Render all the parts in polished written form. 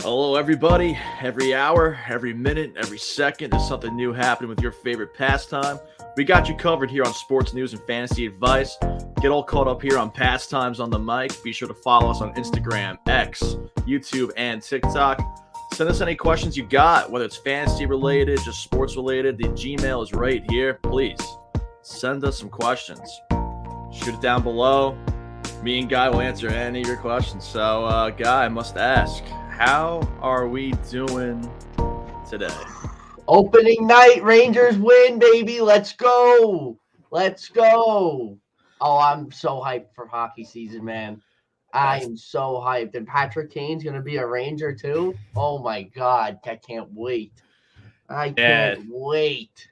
Hello, everybody. Every hour, every minute, every second, there's something new happening with your favorite pastime. We got you covered here on sports news and fantasy advice. Get all caught up here on Pastimes on the Mic. Be sure to follow us on Instagram, X, YouTube, and TikTok. Send us any questions you got, whether it's fantasy related, just sports related. The Gmail is right here. Please send us some questions. Shoot it down below. Me and Guy will answer any of your questions. So, Guy, I must ask, how are we doing today? Opening night, Rangers win, baby. Let's go. Let's go. Oh, I'm so hyped for hockey season, man. I am so hyped. And Patrick Kane's going to be a Ranger, too. Oh, my God. I can't wait. I can't wait.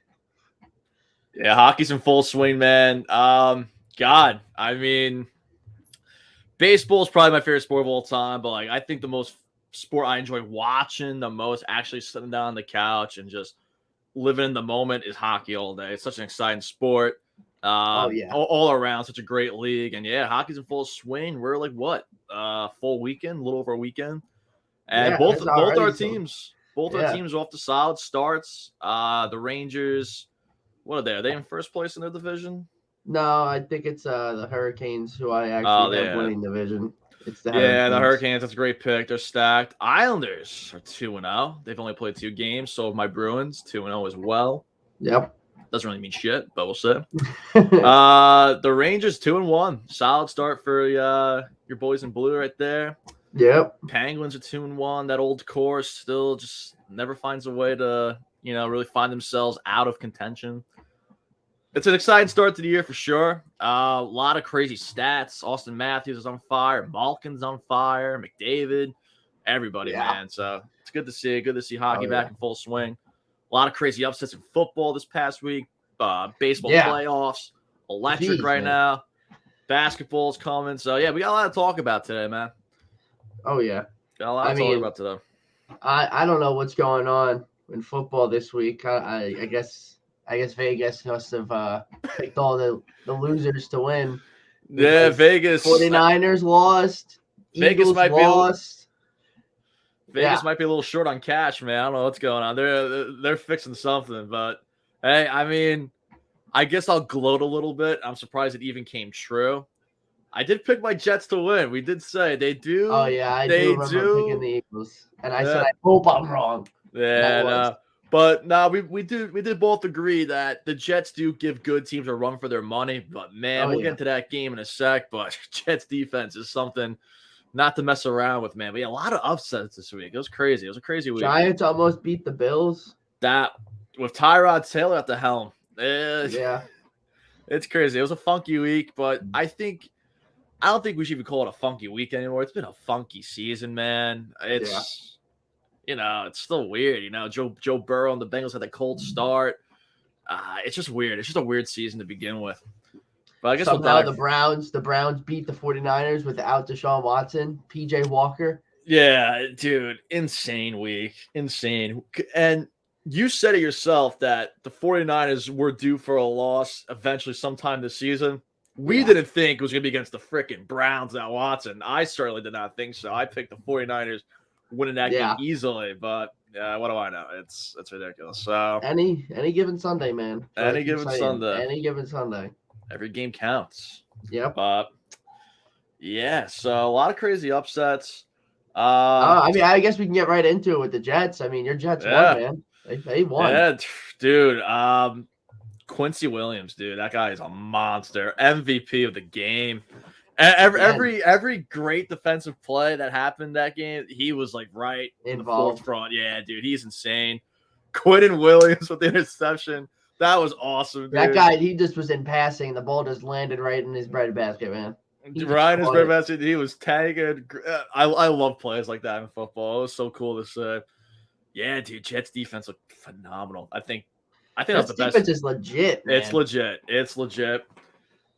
Yeah, hockey's in full swing, man. God, I mean, baseball is probably my favorite sport of all time, but I think the most sport I enjoy watching the most, actually sitting down on the couch and just living in the moment, is hockey all day. It's such an exciting sport. All around, such a great league. And yeah, hockey's in full swing. We're full weekend, a little over a weekend. And both our teams are off to solid starts. The Rangers, what are they? Are they in first place in their division? No, I think it's the Hurricanes who I actually have winning division. It's the Hurricanes. That's a great pick. They're stacked. Islanders are 2-0. They've only played 2 games. So my Bruins 2-0 as well. Yep. Doesn't really mean shit, but we'll see. The Rangers 2-1. Solid start for your boys in blue right there. Yep. Penguins are 2-1. That old core still just never finds a way to really find themselves out of contention. It's an exciting start to the year for sure. A lot of crazy stats. Auston Matthews is on fire. Malkin's on fire. McDavid. Everybody, man. So it's good to see. Good to see hockey back in full swing. A lot of crazy upsets in football this past week. Baseball playoffs. Electric now. Basketball's coming. So, yeah, we got a lot to talk about today, man. Oh, yeah. Got a lot to talk about today. I don't know what's going on in football this week. I guess Vegas must have picked all the losers to win. Yeah, Vegas. 49ers lost. Eagles lost. Vegas might be a little short on cash, man. I don't know what's going on. They're fixing something, but hey, I mean, I guess I'll gloat a little bit. I'm surprised it even came true. I did pick my Jets to win. We did say they do. Oh yeah, I do remember picking the Eagles, and I said I hope I'm wrong. Yeah, but no, we did both agree that the Jets do give good teams a run for their money. But man, we'll get into that game in a sec. But Jets defense is something not to mess around with, man. We had a lot of upsets this week. It was crazy. It was a crazy week. Giants almost beat the Bills. That with Tyrod Taylor at the helm. It's crazy. It was a funky week, but I don't think we should even call it a funky week anymore. It's been a funky season, man. It's it's still weird. Joe Burrow and the Bengals had that cold start. It's just weird. It's just a weird season to begin with. But I guess somehow the Browns beat the 49ers without Deshaun Watson, PJ Walker. Yeah, dude, insane week. Insane. And you said it yourself that the 49ers were due for a loss eventually sometime this season. We didn't think it was going to be against the freaking Browns without Watson. I certainly did not think so. I picked the 49ers winning that game easily, but what do I know? It's ridiculous. So any given Sunday, man. Any given Sunday. Every game counts. Yep. So a lot of crazy upsets. I guess we can get right into it with the Jets. I mean, your Jets won, man. They won. Yeah, dude. Quincy Williams, dude. That guy is a monster. MVP of the game. Every great defensive play that happened that game, he was right in the forefront. Yeah, dude, he's insane. Quinton Williams with the interception. That was awesome, dude. That guy, he just was in passing. The ball just landed right in his breadbasket, man. Right in his breadbasket. He was tagging. I love plays like that in football. It was so cool to see. Yeah, dude, Jets defense looked phenomenal. I think that's the best. Defense is legit, man. It's legit.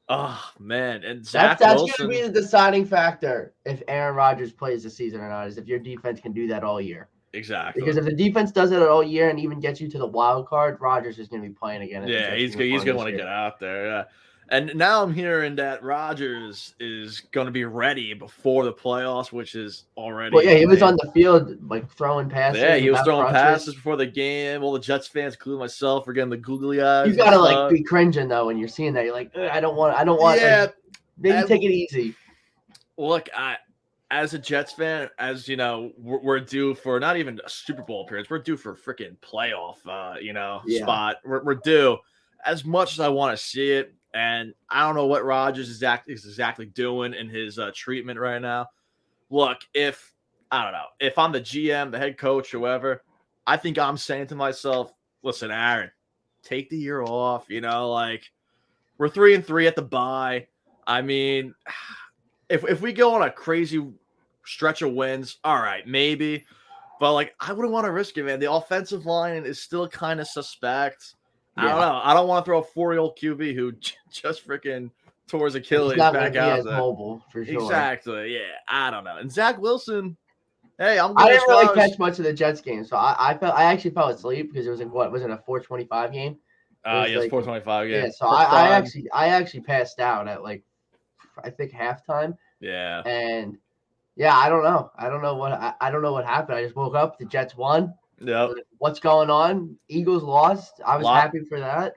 Oh, man. And Zach that's Wilson. Going to be the deciding factor if Aaron Rodgers plays this season or not, is if your defense can do that all year. Exactly. Because if the defense does it all year and even gets you to the wild card, Rodgers is going to be playing again. Yeah, he's going to want to get out there. Yeah. And now I'm hearing that Rodgers is going to be ready before the playoffs, which is already Well, yeah, he was insane. on the field like throwing passes. Yeah, he was without throwing crutches. passes before the game. All the Jets fans, including myself, were getting the googly eyes. You gotta like be cringing though when you're seeing that. You're like, I don't want. Yeah, like, maybe take it easy. Look, as a Jets fan, as you know, we're due for not even a Super Bowl appearance. We're due for a freaking playoff, spot. We're due. As much as I want to see it, and I don't know what Rodgers is exactly doing in his treatment right now. Look, if I'm the GM, the head coach, whoever, I think I'm saying to myself, listen, Aaron, take the year off. Like we're 3-3 at the bye. I mean, if we go on a crazy stretch of wins, all right, maybe. But like, I wouldn't want to risk it, man. The offensive line is still kind of suspect. I don't know. I don't want to throw a 4-year-old QB who just freaking tore his Achilles He's not back gonna be out as there. mobile for sure. Exactly. Yeah. I don't know. And Zach Wilson. Hey, I didn't really catch much of the Jets game, so I actually fell asleep because it was was it a 4:25 game? Yes, 4:25. Yeah. So I actually passed out at like I think halftime. Yeah. And yeah, I don't know. I don't know what happened. I just woke up. The Jets won. Yep. What's going on? Eagles lost. I was happy for that.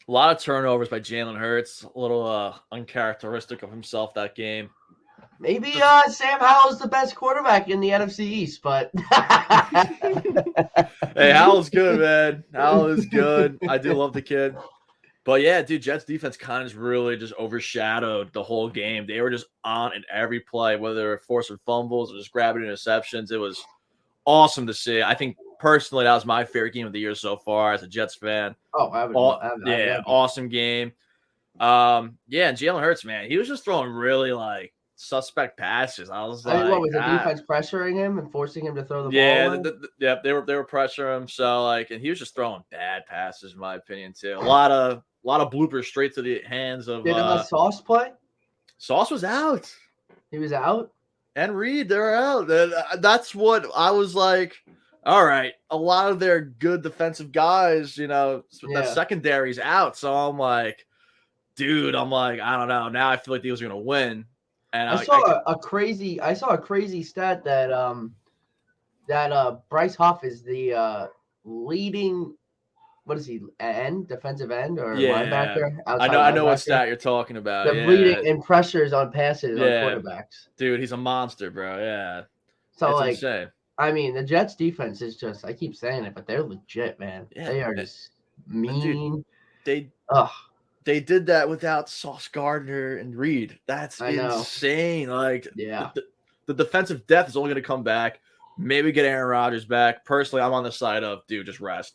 A lot of turnovers by Jalen Hurts. A little uncharacteristic of himself that game. Maybe Sam Howell's the best quarterback in the NFC East, but hey, Howell's good, man. Howell is good. I do love the kid. But yeah, dude, Jets defense kind of really just overshadowed the whole game. They were just on in every play, whether they were forcing fumbles or just grabbing interceptions. It was awesome to see. I think personally that was my favorite game of the year so far as a Jets fan. Oh, awesome game. And Jalen Hurts, man, he was just throwing really like suspect passes. I was like, what was the defense pressuring him and forcing him to throw the ball? Yeah, they were pressuring him. So like, and he was just throwing bad passes, in my opinion, too. A lot of bloopers straight to the hands of. Did Sauce play? Sauce was out. He was out. And Reed, they're out. That's what I was like. All right, a lot of their good defensive guys, the secondary's out. So I'm like, dude, I don't know. Now I feel like the Eagles are gonna win. And I saw a crazy stat that Bryce Huff is the leading. What is he? Defensive end or linebacker? I know what stat you're talking about. The leading in pressures on passes on quarterbacks. Dude, he's a monster, bro. Yeah. So it's insane. I mean, the Jets defense is just, I keep saying it, but they're legit, man. Yeah, they are just mean. Dude, they did that without Sauce Gardner and Reed. That's insane. Like, the defensive depth is only going to come back. Maybe get Aaron Rodgers back. Personally, I'm on the side of, dude, just rest.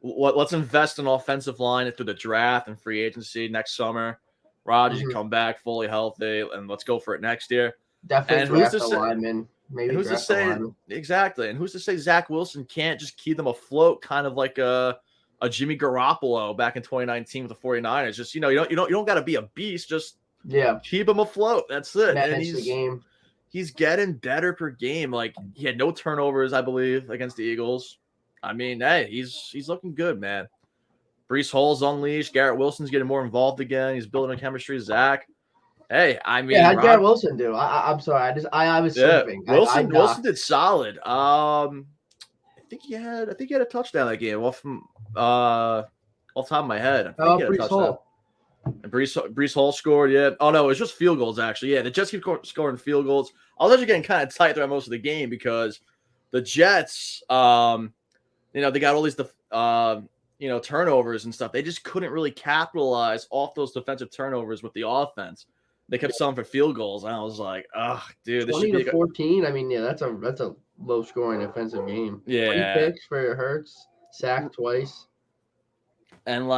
Let's invest in offensive line through the draft and free agency next summer. Rodgers come back fully healthy, and let's go for it next year. Definitely draft a lineman. Maybe who's to say exactly? And who's to say Zach Wilson can't just keep them afloat, kind of like a Jimmy Garoppolo back in 2019 with the 49ers? Just you don't got to be a beast. Just keep him afloat. That's it. Manage the game. He's getting better per game. Like he had no turnovers, I believe, against the Eagles. I mean, hey, he's looking good, man. Breece Hall's unleashed. Garrett Wilson's getting more involved again. He's building a chemistry with Zach. Hey, I mean, how'd Garrett Wilson do? I'm sorry, I was sleeping. Wilson did solid. I think he had a touchdown that game off top of my head. I think he had a touchdown. And Breece Hall scored. Yeah. Oh no, it was just field goals actually. Yeah, the Jets keep scoring field goals. I was actually getting kind of tight throughout most of the game because the Jets, they got all these turnovers and stuff. They just couldn't really capitalize off those defensive turnovers with the offense. They kept selling for field goals, and I was like, "Oh, dude, this 20 to 14. I mean, that's a low scoring offensive game. Yeah, 20 picks for Hurts, sacked twice, and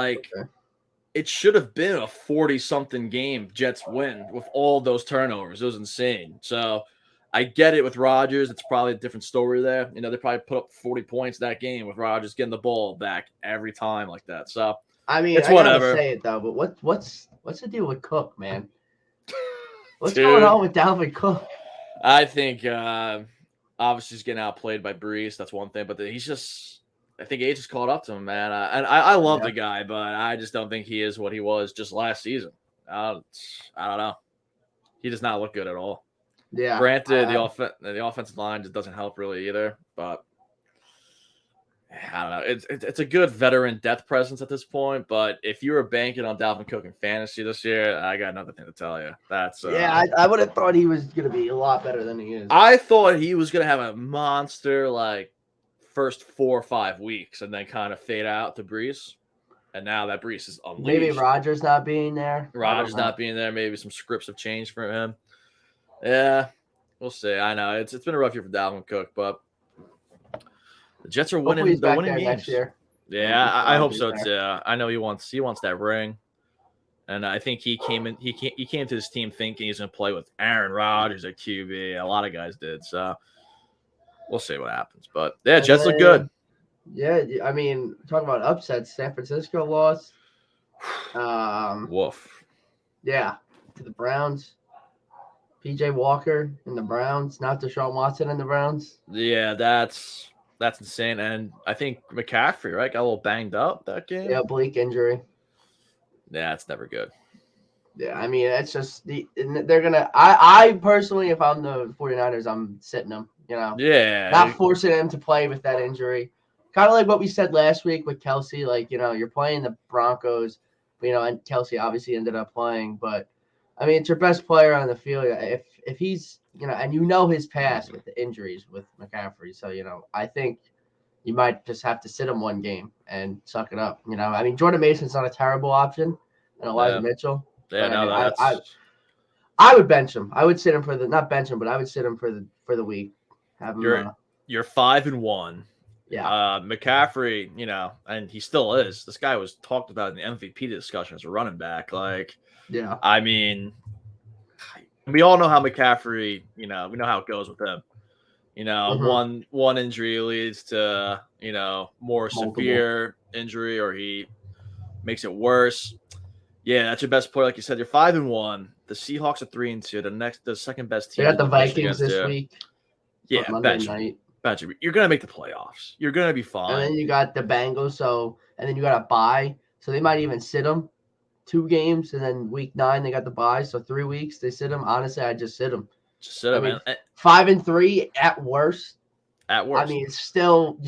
it should have been a 40-something game Jets win with all those turnovers. It was insane. So I get it with Rodgers. It's probably a different story there. They probably put up 40 points that game with Rodgers getting the ball back every time like that. So I mean, it's whatever. I gotta say it though, but what's the deal with Cook, man? What's going on with Dalvin Cook? I think obviously he's getting outplayed by Breece. That's one thing, but I think age has caught up to him, man. And I love the guy, but I just don't think he is what he was just last season. I don't know. He does not look good at all. Yeah. Granted, the offensive line just doesn't help really either, but I don't know. It's a good veteran depth presence at this point, but if you were banking on Dalvin Cook in fantasy this year, I got another thing to tell you. That's I would have thought he was going to be a lot better than he is. I thought he was going to have a monster like first 4 or 5 weeks and then kind of fade out to Brees. And now that Brees is unleashed. Maybe Rodgers not being there. Rodgers not being there. Maybe some scripts have changed for him. Yeah, we'll see. I know it's been a rough year for Dalvin Cook, but the Jets are winning. They're winning games next year. Yeah, I hope so too. I know he wants that ring, and I think he came to this team thinking he's going to play with Aaron Rodgers at QB. A lot of guys did, so we'll see what happens. But yeah, Jets look good. Yeah, I mean, talking about upsets, San Francisco lost. Woof. Yeah, to the Browns. PJ Walker in the Browns, not Deshaun Watson in the Browns. Yeah, that's insane. And I think McCaffrey, right, got a little banged up that game. Yeah, oblique injury. Yeah, it's never good. Yeah, I mean, it's just they're gonna. I personally, if I'm the 49ers, I'm sitting them. You know. Yeah. Not forcing him to play with that injury. Kind of like what we said last week with Kelsey. Like, you know, you're playing the Broncos, you know, and Kelsey obviously ended up playing, but I mean, it's your best player on the field. If he's, you know, and you know his past with the injuries with McCaffrey, so you know, I think you might just have to sit him one game and suck it up. You know, I mean, Jordan Mason's not a terrible option, and Elijah Mitchell. Yeah, no, that's. I would bench him. I would sit him not bench him, but I would sit him for the week. Have him. You're 5-1. Yeah. McCaffrey, you know, and he still is. This guy was talked about in the MVP discussion as a running back. Like, yeah. I mean, we all know how McCaffrey, you know, we know how it goes with him. You know, one injury leads to, you know, more severe injury, or he makes it worse. Yeah, that's your best player. Like you said, you're 5-1. The Seahawks are 3-2. The second best team. They got the Vikings this week. Yeah, Monday night. You're gonna make the playoffs. You're gonna be fine. And then you got the Bengals, and then you got a bye, so they might even sit them 2 games, and then week 9 they got the bye, so 3 weeks they sit them. Honestly, I just sit them. Just sit them, man. 5-3 at worst. At worst. I mean, you still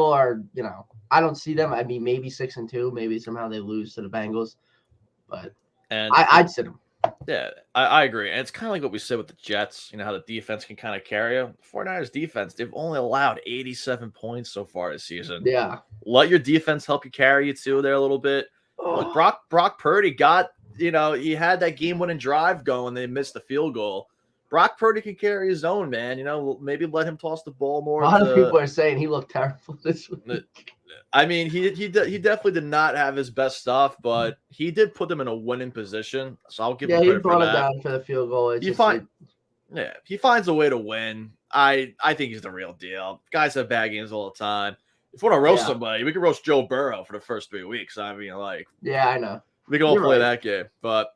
are. You know, I don't see them. I mean, maybe 6-2. Maybe somehow they lose to the Bengals, but I'd sit them. Yeah, I agree. And it's kind of like what we said with the Jets, you know, how the defense can kind of carry you. The 49ers defense, they've only allowed 87 points so far this season. Yeah. Let your defense help you carry you too there a little bit. Look, Brock Purdy got, you know, he had that game-winning drive going. They missed the field goal. Brock Purdy can carry his own, man. You know, maybe let him toss the ball more. A lot of people are saying he looked terrible this week. I mean, he definitely did not have his best stuff, but he did put them in a winning position. So I'll give him credit for that. Yeah, he brought him down for the field goal. He finds a way to win. I think he's the real deal. Guys have bad games all the time. If we want to roast somebody, we can roast Joe Burrow for the first 3 weeks. I mean, like, yeah, I know. We can all play that game, but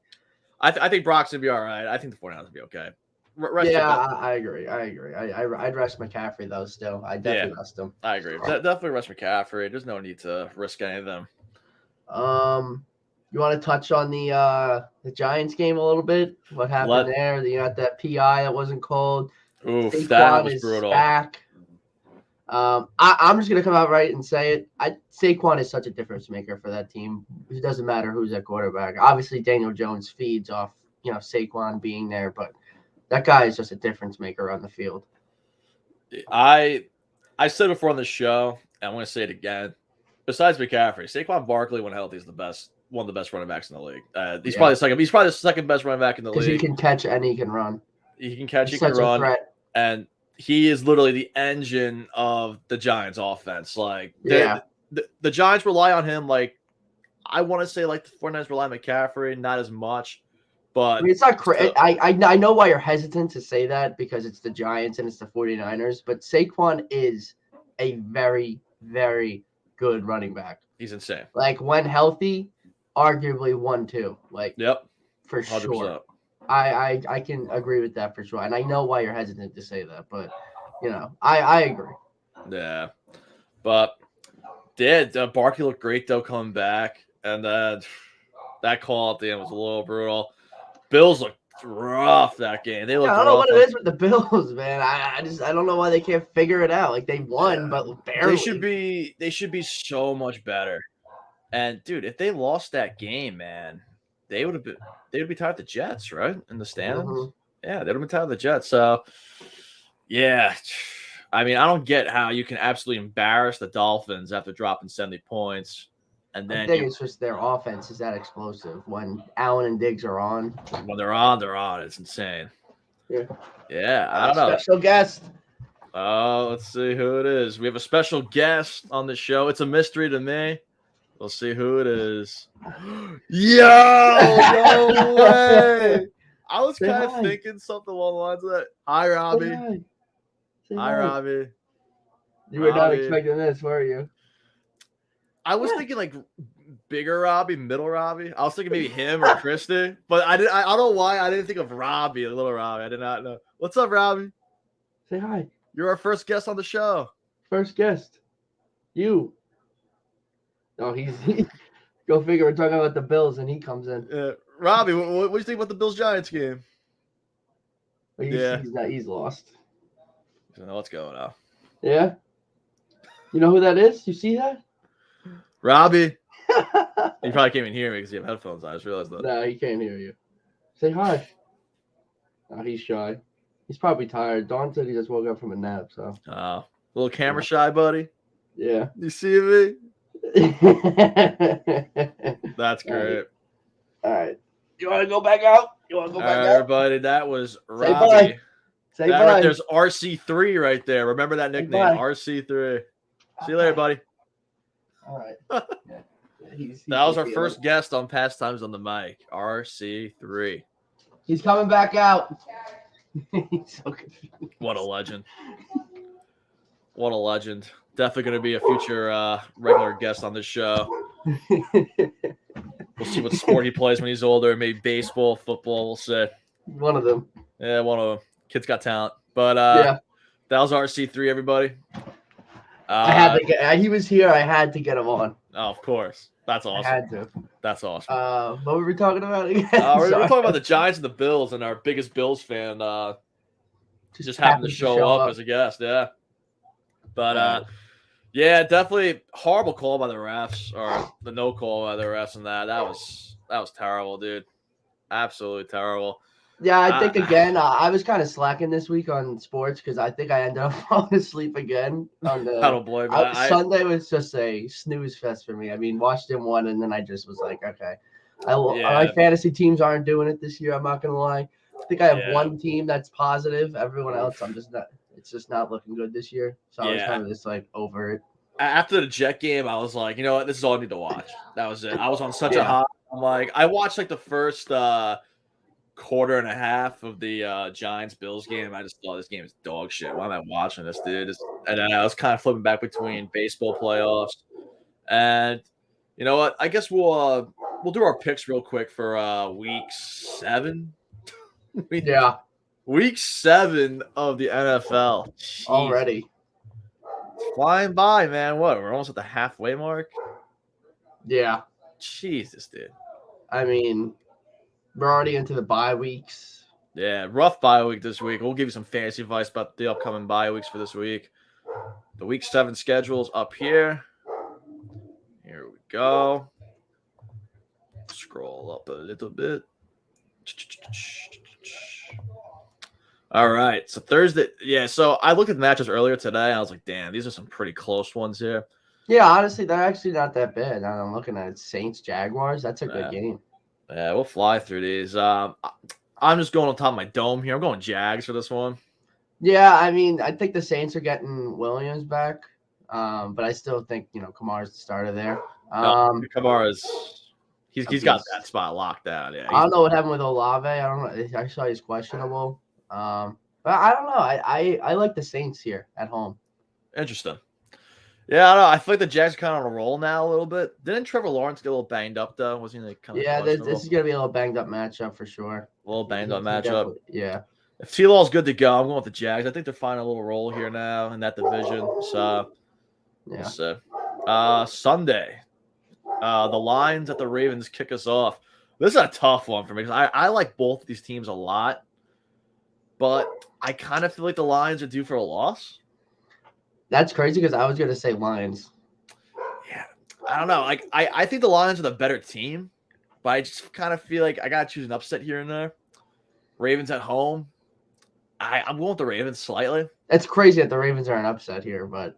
I think Brock's gonna be all right. I think the 49ers will be okay. I agree. I'd rest McCaffrey though. Still, I definitely rest him. I agree. Definitely rest McCaffrey. There's no need to risk any of them. You want to touch on the Giants game a little bit? What happened there? You got that PI that wasn't called. Oof, that was brutal. Back. I'm just gonna come out right and say it. Saquon is such a difference maker for that team. It doesn't matter who's at quarterback. Obviously, Daniel Jones feeds off Saquon being there, but that guy is just a difference maker on the field. I said before on the show, and I'm going to say it again. Besides McCaffrey, Saquon Barkley, when healthy, is one of the best running backs in the league. He's probably the second best running back in the league. Because he can catch and he can run. He can catch, he can run, and he is literally the engine of the Giants' offense. Like, the Giants rely on him. Like, I want to say, like the 49ers rely on McCaffrey, not as much. But I mean, it's not crazy. I know why you're hesitant to say that because it's the Giants and it's the 49ers, but Saquon is a very, very good running back. He's insane. Like, when healthy, arguably 1-2. Like, for 100%. Sure. I can agree with that for sure. And I know why you're hesitant to say that, but, I agree. Yeah. But Barkley looked great, though, coming back. And then That call at the end was a little brutal. Bills looked rough that game. They looked I don't know rough. what it is with the Bills, man. I don't know why they can't figure it out. Like they won, but barely. They should be so much better. And dude, if they lost that game, man, they would be tied with the Jets, right? In the standings. Mm-hmm. Yeah, they would have been tied with the Jets. So yeah. I mean, I don't get how you can absolutely embarrass the Dolphins after dropping 70 points. And then I think it's just their offense is that explosive. When Allen and Diggs are on. When they're on. It's insane. Yeah, I don't know. Special guest. Oh, let's see who it is. We have a special guest on the show. It's a mystery to me. We'll see who it is. Yo, no way. I was kind of thinking something along the lines of that. Hi, Robbie. Hi, Robbie. You were not expecting this, were you? I was thinking like bigger Robbie, middle Robbie. I was thinking maybe him or Christy, but I don't know why I didn't think of Robbie, little Robbie. I did not know. What's up, Robbie? Say hi. You're our first guest on the show. First guest. You. No, he's go figure. We're talking about the Bills, and he comes in. Robbie, what do you think about the Bills-Giants game? Well, he's lost. I don't know what's going on. Yeah. You know who that is? You see that? Robbie. You probably can't even hear me because you have headphones on. I just realized that. No, he can't hear you. Say hi. No, he's shy. He's probably tired. Dawn said he just woke up from a nap, so. Little camera shy, buddy. Yeah. You see me? That's great. All right. You want to go back out? All right, everybody. That was Robbie. Say bye. Right, there's RC3 right there. Remember that nickname, RC3. See you later, buddy. All right. That was our first guest on Pastimes on the Mic, RC3. He's coming back out. He's so confused. What a legend. What a legend. Definitely going to be a future regular guest on this show. We'll see what sport he plays when he's older. Maybe baseball, football, we'll see. One of them. Yeah, one of them. Kid's got talent. But that was RC3, everybody. I had to get. He was here. I had to get him on. Oh, of course. That's awesome. I had to. That's awesome. What were we talking about again? We're talking about the Giants and the Bills, and our biggest Bills fan just happened to show up as a guest. Yeah. But yeah, definitely horrible call by the refs, or the no call by the refs, and that was terrible, dude. Absolutely terrible. Yeah, I think again, I was kind of slacking this week on sports because I think I ended up falling asleep again. I don't blame you. Sunday was just a snooze fest for me. I mean, Washington won, and then I just was like, okay. My fantasy teams aren't doing it this year. I'm not gonna lie. I think I have one team that's positive. Everyone else, I'm just not. It's just not looking good this year. So I was kind of just like over it. After the Jet game, I was like, you know what? This is all I need to watch. That was it. I was on such a high. I'm like, I watched like the first quarter and a half of the Giants-Bills game. I just thought this game is dog shit. Why am I watching this, dude? And then I was kind of flipping back between baseball playoffs. And you know what? I guess we'll do our picks real quick for week 7. Week 7 of the NFL. Jeez. Already. It's flying by, man. What? We're almost at the halfway mark? Yeah. Jesus, dude. I mean, we're already into the bye weeks. Yeah, rough bye week this week. We'll give you some fantasy advice about the upcoming bye weeks for this week. The week 7 schedule's up here. Here we go. Scroll up a little bit. All right, so Thursday. Yeah, so I looked at the matches earlier today. And I was like, damn, these are some pretty close ones here. Yeah, honestly, they're actually not that bad. I'm looking at Saints-Jaguars. That's a good game. Yeah, we'll fly through these. I'm just going on top of my dome here. I'm going Jags for this one. Yeah, I mean, I think the Saints are getting Williams back, but I still think Kamara's the starter there. Kamara's he's got that spot locked down. Yeah, I don't know what happened with Olave. I don't know. I saw he's questionable. But I don't know. I like the Saints here at home. Interesting. Yeah, I don't know. I feel like the Jags are kind of on a roll now a little bit. Didn't Trevor Lawrence get a little banged up though? Wasn't he kind of? Yeah, this is gonna be a little banged up matchup for sure. A little banged up matchup. Yeah. If T-Law's good to go, I'm going with the Jags. I think they're finding a little roll here now in that division. So, yeah. Sunday, the Lions at the Ravens kick us off. This is a tough one for me because I like both of these teams a lot, but I kind of feel like the Lions are due for a loss. That's crazy because I was gonna say Lions. Yeah, I don't know. Like I think the Lions are the better team, but I just kind of feel like I gotta choose an upset here and there. Ravens at home. I'm going with the Ravens slightly. It's crazy that the Ravens are an upset here, but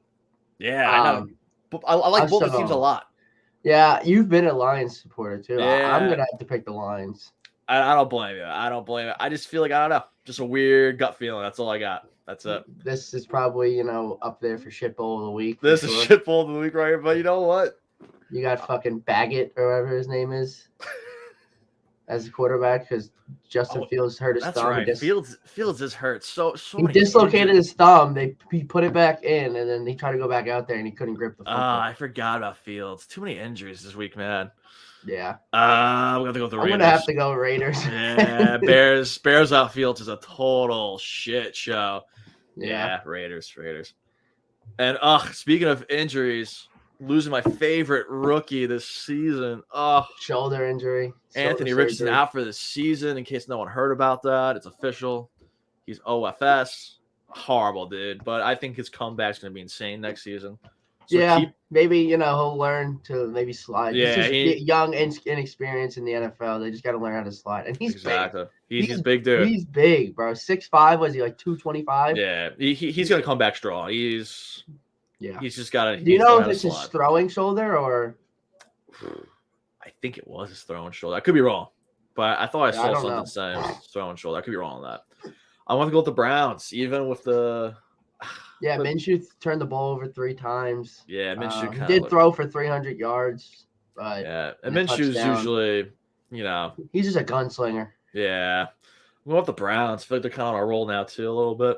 Yeah, I know. But I like I'm both the teams a lot. Yeah, you've been a Lions supporter too. I'm Yeah. gonna have to pick the Lions. I don't blame you. I don't blame you. I just feel like I don't know. Just a weird gut feeling. That's all I got. That's it. This is probably up there for shit bowl of the week. This is shit bowl of the week right here. But you know what? You got fucking Baggett or whatever his name is as a quarterback because Justin Fields hurt his thumb. That's right. Fields is hurt. So he dislocated his thumb. He put it back in, and then he tried to go back out there, and he couldn't grip the football. I forgot about Fields. Too many injuries this week, man. Yeah. I'm gonna go with the Raiders. I'm gonna have to go Raiders. Yeah, Bears out Fields is a total shit show. Yeah, Raiders. And speaking of injuries, losing my favorite rookie this season. Shoulder injury. Anthony Richardson out for the season. In case no one heard about that, it's official. He's OFS. Horrible, dude. But I think his comeback's gonna be insane next season. So maybe he'll learn to maybe slide. Yeah, he's young and inexperienced in the NFL. They just got to learn how to slide. And he's exactly big. He's big, dude. He's big, bro. 6'5", was he like 225? Yeah, he's gonna come back strong. He's just got to. Do you know if it's his throwing shoulder or? I think it was his throwing shoulder. I could be wrong, but I thought I saw something saying it was his throwing shoulder. I could be wrong on that. I want to go with the Browns, even with the. Yeah, Minshew turned the ball over 3 times. Yeah, Minshew he did throw for 300 yards. But and Minshew's usually, he's just a gunslinger. Yeah. I'm going with the Browns. I feel like they're kind of on a roll now, too, a little bit.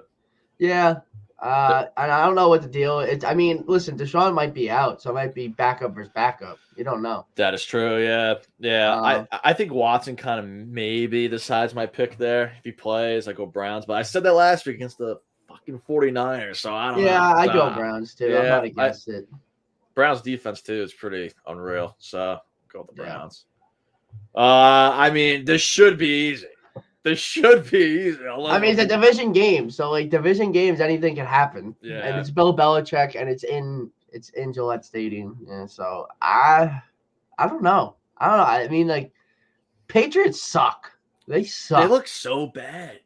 Yeah. And I don't know what the deal is. I mean, listen, Deshaun might be out, so it might be backup versus backup. You don't know. That is true, yeah. I think Watson kind of maybe decides my pick there. If he plays, I go Browns. But I said that last week against the fucking 49ers, so I don't know. Yeah, I go Browns, too. I'm not against it. Browns defense, too, is pretty unreal. So go with the Browns. I mean, this should be easy. It's a division game, so division games, anything can happen. Yeah, and it's Bill Belichick, and it's in Gillette Stadium, and so I don't know. I mean, Patriots suck. They suck. They look so bad.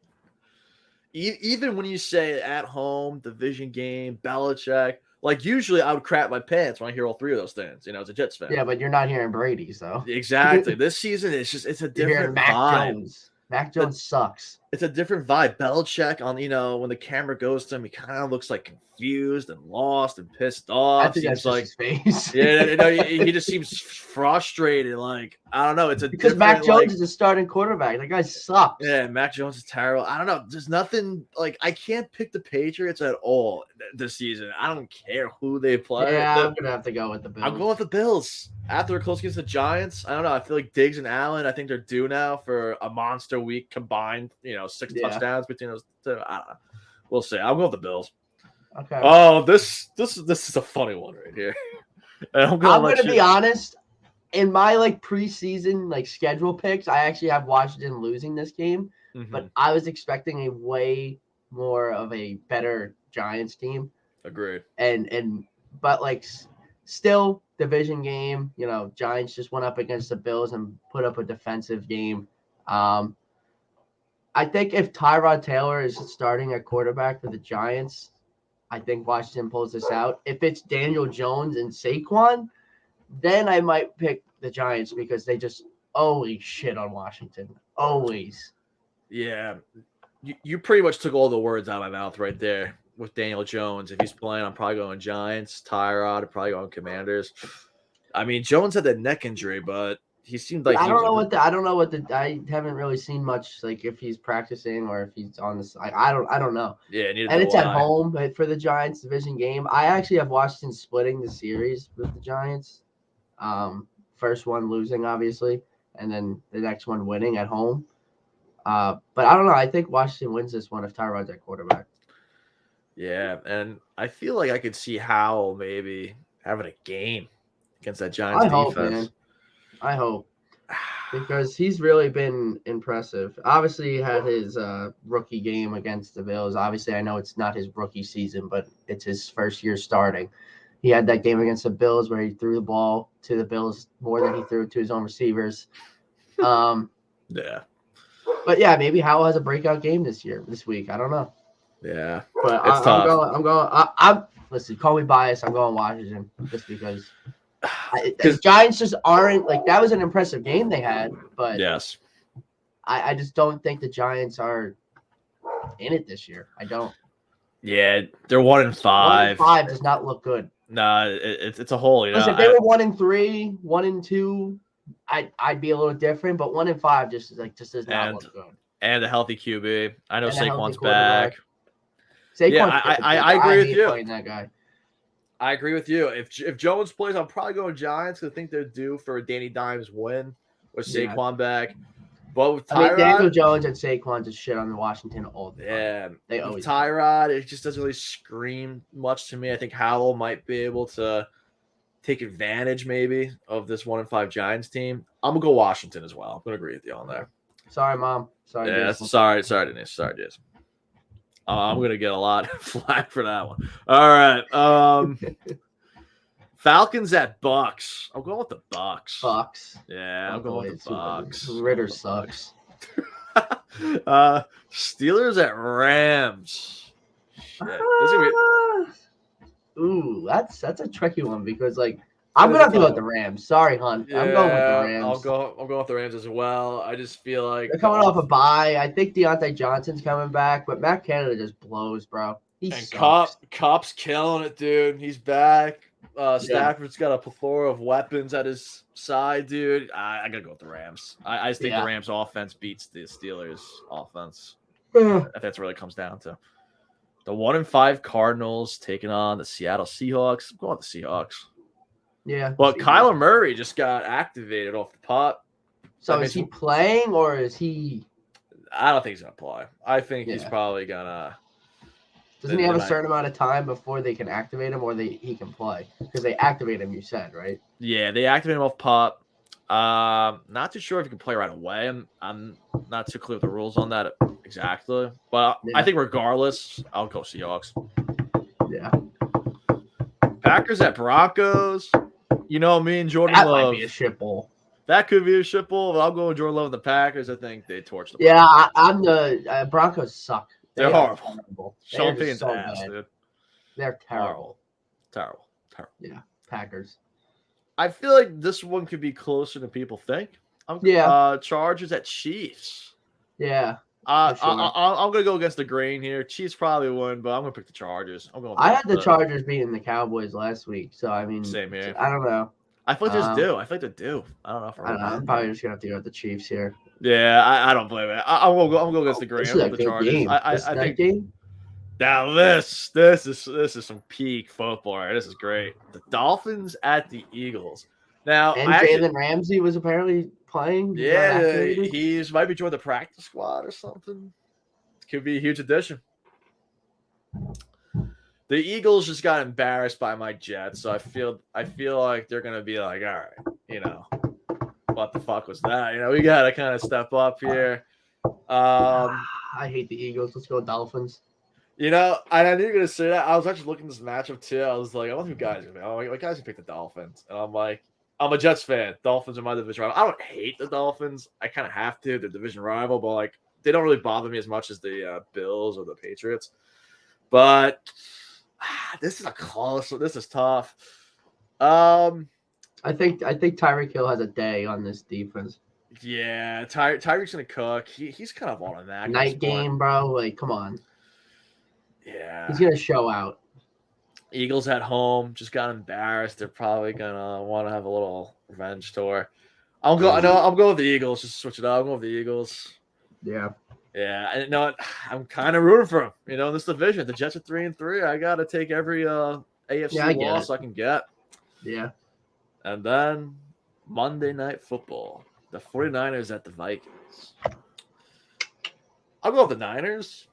Even when you say at home, division game, Belichick, usually I would crap my pants when I hear all 3 of those things. As a Jets fan. Yeah, but you're not hearing Brady, so exactly. This season it's a different vibe. Mac Jones sucks. It's a different vibe. Belichick when the camera goes to him, he kind of looks confused and lost and pissed off. I think that's his face. He just seems frustrated. I don't know. Because Mac Jones is a starting quarterback. That guy sucks. Yeah, Mac Jones is terrible. I don't know. There's nothing I can't pick the Patriots at all this season. I don't care who they play. Yeah, I'm gonna have to go with the Bills. I'm going with the Bills. After a close against the Giants, I don't know. I feel like Diggs and Allen, I think they're due now for a monster week combined. 6 touchdowns between those 2. I don't know. We'll see. I'll go with the Bills. Okay. Oh, this is a funny one right here. I'm gonna be honest. In my preseason schedule picks, I actually have Washington losing this game, but I was expecting a way more of a better Giants team. Agreed. But still division game. Giants just went up against the Bills and put up a defensive game. I think if Tyrod Taylor is starting at quarterback for the Giants, I think Washington pulls this out. If it's Daniel Jones and Saquon, then I might pick the Giants because they just always shit on Washington. Always. Yeah. You pretty much took all the words out of my mouth right there with Daniel Jones. If he's playing, I'm probably going Giants. Tyrod, I'm probably going Commanders. I mean, Jones had that neck injury, but he seemed like I don't know I haven't really seen much if he's practicing or if he's on the I don't know. Yeah, and it's at home for the Giants division game. I actually have Washington splitting the series with the Giants. First one losing obviously, and then the next one winning at home. But I don't know. I think Washington wins this one if Tyrod's at quarterback. Yeah, and I feel like I could see Howell maybe having a game against that Giants defense. Man. I hope. because he's really been impressive. Obviously, he had his rookie game against the Bills. Obviously, I know it's not his rookie season, but it's his first year starting. He had that game against the Bills where he threw the ball to the Bills more than he threw it to his own receivers. Yeah. But yeah, maybe Howell has a breakout game this week. I don't know. Yeah. But It's tough. I'm listen, call me biased. I'm going Washington just because the Giants just aren't like that was an impressive game they had, but yes. I just don't think the Giants are in it this year. I don't. Yeah, they're 1-5. 1-5 does not look good. Nah, it's a hole. Listen, if they were 1-3, 1-2, I'd be a little different, but 1-5 just does not look good. And a healthy QB. I know And Saquon's back. Saquon, I agree with you. Playing that guy. I agree with you. If Jones plays, I'm probably going Giants because I think they're due for a Danny Dimes win with Saquon back. But with Tyrod, Daniel Jones and Saquon just shit on Washington all the time. Yeah, they always. Tyrod, it just doesn't really scream much to me. I think Howell might be able to take advantage maybe of this 1-5 Giants team. I'm gonna go Washington as well. I'm gonna agree with you on there. Sorry, Mom. Sorry. Yeah, sorry, Denise. Sorry, Jason. I'm gonna get a lot of flack for that one. All right. Falcons at Bucks. I'm going with the Bucks. Bucks. Yeah, I'm going with the Bucks. Ritter sucks. Steelers at Rams. Shit. Ooh, that's a tricky one because I'm gonna have to go with the Rams. Sorry, Hunt. Yeah, I'm going with the Rams. I'll go with the Rams as well. I just feel like they're coming off a bye. I think Deontay Johnson's coming back, but Matt Canada just blows, bro. Cup's killing it, dude. He's back. Stafford's got a plethora of weapons at his side, dude. I gotta go with the Rams. I just think the Rams offense beats the Steelers offense. If that's what it comes down to. The 1-5 Cardinals taking on the Seattle Seahawks. I'm going with the Seahawks. Yeah. But Kyler Murray just got activated off the pot. So is he playing or is he? I don't think he's gonna play. I think he's probably gonna. Doesn't he have a certain amount of time before they can activate him, or he can play? Because they activate him, you said, right? Yeah, they activate him off pop. Not too sure if he can play right away. I'm not too clear with the rules on that exactly, but I think regardless, I'll go Seahawks. Yeah. Packers at Broncos. You know me and Jordan Love. That might be a shit bowl. That could be a shit bowl, but I'll go with Jordan Love and the Packers. I think they torch the Broncos. Yeah, I'm the Broncos suck. They're horrible. Sean Payton's ass, dude. They're terrible. Terrible. Yeah, Packers. I feel like this one could be closer than people think. Chargers at Chiefs. Yeah. I'm going to go against the grain here. Chiefs probably win, but I'm going to pick the Chargers. I had the Chargers beating the Cowboys last week, so I mean, same here. I don't know. I feel like they're due. I feel like they're due. I don't know. I'm probably just going to have to go with the Chiefs here. Yeah, I don't blame it. I'm gonna go against the grain. I'm the Chargers. Game. I think game? Now this is some peak football. Right? This is great. The Dolphins at the Eagles. Now and Jalen Ramsey was apparently playing. Yeah, he's might be joined the practice squad or something. Could be a huge addition. The Eagles just got embarrassed by my Jets, so I feel like they're gonna be like, all right, what the fuck was that? We got to kind of step up here. I hate the Eagles. Let's go Dolphins. And I knew you were going to say that. I was actually looking at this matchup, too. I was like, I wonder who guys are going to be. I'm like, what guys can pick the Dolphins? And I'm like, I'm a Jets fan. Dolphins are my division rival. I don't hate the Dolphins. I kind of have to. They're division rival, but, they don't really bother me as much as the Bills or the Patriots. But this is a close one. This is tough. I think Tyreek Hill has a day on this defense. Yeah, Tyreek's gonna cook. He's kind of on that night game, bro. Come on. Yeah, he's gonna show out. Eagles at home just got embarrassed. They're probably gonna want to have a little revenge tour. I'm going with the Eagles. Just switch it up. I'm going with the Eagles. Yeah. Yeah, and I'm kind of rooting for them. In this division, the Jets are 3-3. I gotta take every AFC loss I can get. Yeah. And then Monday Night Football. The 49ers at the Vikings. I'll go with the Niners.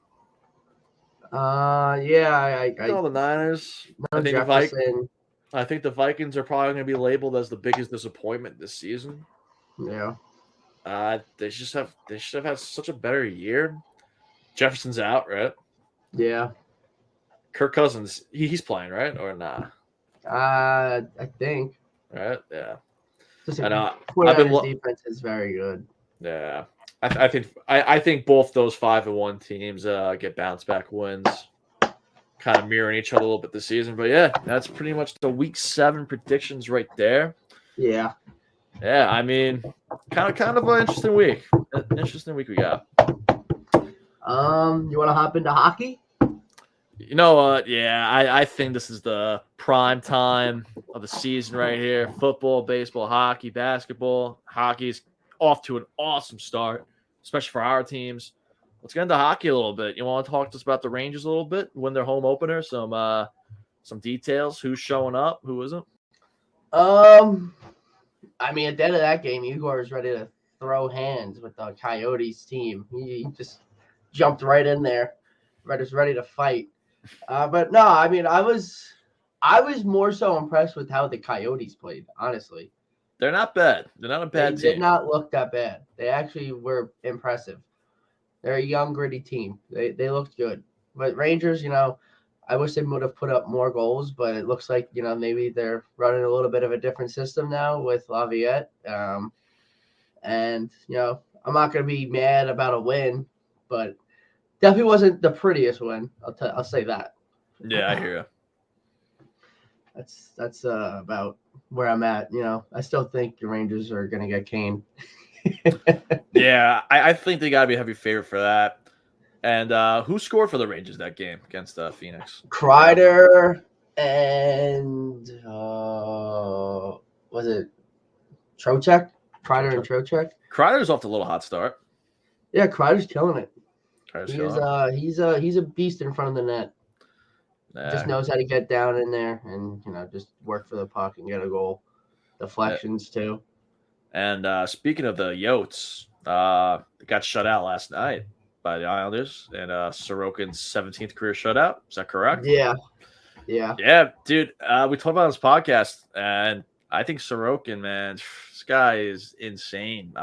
I go with the Niners. I think the Vikings are probably going to be labeled as the biggest disappointment this season. Yeah. They should have had such a better year. Jefferson's out, right? Yeah. Kirk Cousins, he's playing, right? Or nah? I think. Right? Yeah. Just And a I've been 49ers defense is very good. yeah. I think both those 5-1 teams get bounce back wins, kind of mirroring each other a little bit this season. But yeah, that's pretty much the Week 7 predictions right there. Yeah. Yeah, I mean, kind of an interesting week. Interesting week we got. You want to hop into hockey? You know what? Yeah, I think this is the prime time of the season right here. Football, baseball, hockey, basketball. Hockey's off to an awesome start, especially for our teams. Let's get into hockey a little bit. You want to talk to us about the Rangers a little bit? Win their home opener, some details. Who's showing up? Who isn't? I mean, at the end of that game, Igor was ready to throw hands with the Coyotes team. He just jumped right in there, ready to fight. But no, I mean, I was more so impressed with how the Coyotes played. Honestly, They're not bad. They're not a bad they team. did not look that bad. They actually were impressive. They're a young, gritty team. They looked good. But Rangers, I wish they would have put up more goals, but it looks like, maybe they're running a little bit of a different system now with Laviette. And, I'm not going to be mad about a win, but definitely wasn't the prettiest win. I'll say that. Yeah, I hear you. That's about where I'm at. I still think the Rangers are going to get Kane. Yeah, I think they got to be a heavy favorite for that. And who scored for the Rangers that game against Phoenix? Kreider and was it Trocheck? Kreider and Trocheck. Kreider's off to a little hot start. Yeah, Kreider's killing it. He's He's a beast in front of the net. Just knows how to get down in there and just work for the puck and get a goal. Deflections too. And speaking of the Yotes, got shut out last night by the Islanders and Sorokin's 17th career shutout. Is that correct? Yeah, dude. We talked about this podcast, and I think Sorokin, man, this guy is insane.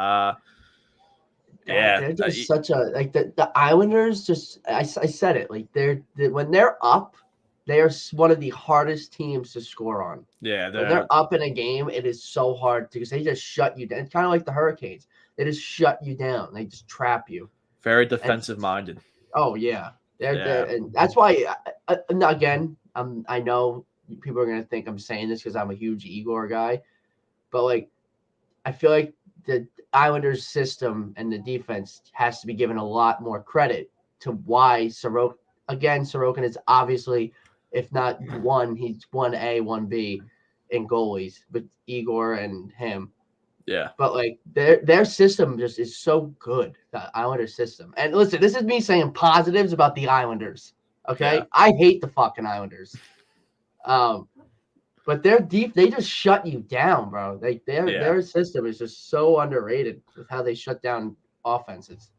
they're just such a the Islanders. Just I said it like when they're up, they are one of the hardest teams to score on. Yeah, when they're up in a game, it is so hard because they just shut you down. It's kind of like the Hurricanes. They just shut you down. They just trap you. Very defensive minded. Oh yeah, and that's why. Again, I know people are gonna think I'm saying this because I'm a huge Igor guy, but I feel like the Islanders system and the defense has to be given a lot more credit to why Sorokin. Again, Sorokin is obviously, if not one, he's 1A, 1B in goalies with Igor and him. Yeah. But their system just is so good, the Islanders system. And listen, this is me saying positives about the Islanders. Okay? Yeah. I hate the fucking Islanders. But they're deep, they just shut you down, bro. Their system is just so underrated with how they shut down offenses.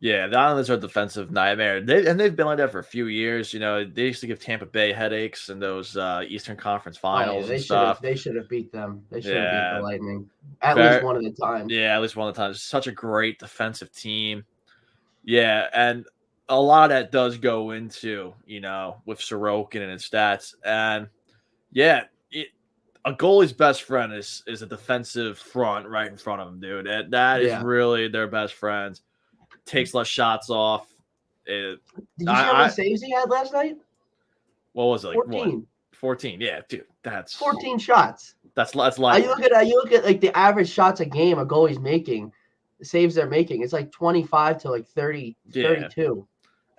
Yeah, the Islanders are a defensive nightmare. They've been like that for a few years. They used to give Tampa Bay headaches in those Eastern Conference Finals and stuff. They should have beat them. They should have beat the Lightning at least one of the times. Yeah, at least one of the times. It's such a great defensive team. Yeah, and a lot of that does go into, with Sorokin and his stats. And yeah, a goalie's best friend is a defensive front right in front of him, dude. And that is really their best friend. Takes less shots off. Did you see how many saves he had last night? What was it? 14. 14. Yeah, dude. That's 14 shots. That's like you look at the average shots a game a goalie's making, the saves they're making. It's 25 to 30, 32.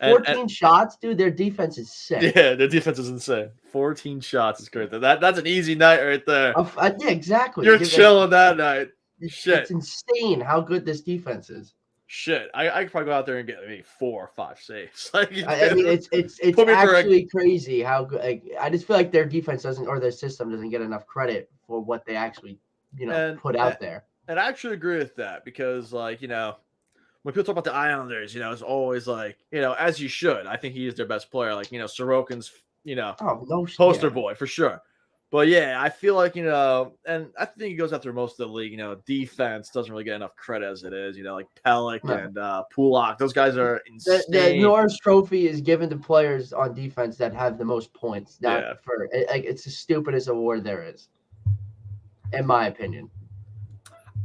14 shots, dude. Their defense is sick. Yeah, their defense is insane. 14 shots is great. That's an easy night right there. Yeah, exactly. You're chilling that night. Shit. It's insane how good this defense is. Shit, I could probably go out there and get maybe 4 or 5 saves. I mean, it's actually crazy how good. I just feel like their defense doesn't, or their system doesn't get enough credit for what they actually, put out there. And I actually agree with that because, when people talk about the Islanders, it's always as you should. I think he is their best player. Sorokin's, poster boy for sure. But yeah, I feel like, and I think it goes out through most of the league. Defense doesn't really get enough credit as it is. Like Pellick No. and Pulak, those guys are The insane. Norris Trophy is given to players on defense that have the most points. Not Yeah. for it's the stupidest award there is, in my opinion.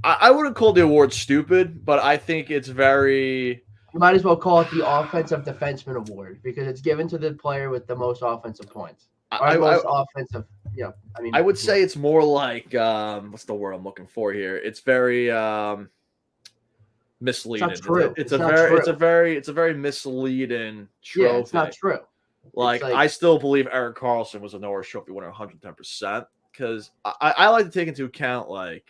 I wouldn't call the award stupid, but I think it's very. You might as well call it the Offensive Defenseman Award because it's given to the player with the most offensive points. Or most offensive. Yeah, I would say it's more like what's the word I'm looking for here? It's very misleading. It's not true. It's a very misleading trophy. Yeah, it's not true. Like I still believe Erik Karlsson was a Norris Trophy winner 110% because I like to take into account like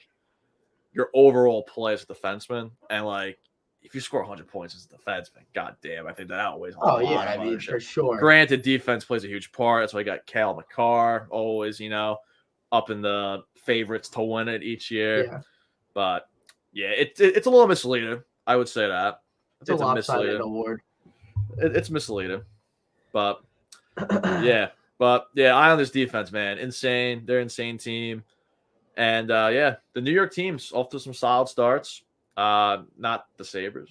your overall play as a defenseman and like if you score 100 points as a defenseman, goddamn, I think that outweighs a lot. Yeah, I mean for sure. Granted, defense plays a huge part. That's why I got Cale Makar always, up in the favorites to win it each year. Yeah. But yeah, it's a little misleading. I would say that it's a lopsided award. It's misleading, but yeah, Islanders defense, man, insane. They're an insane team, and the New York team's off to some solid starts. Not the Sabres.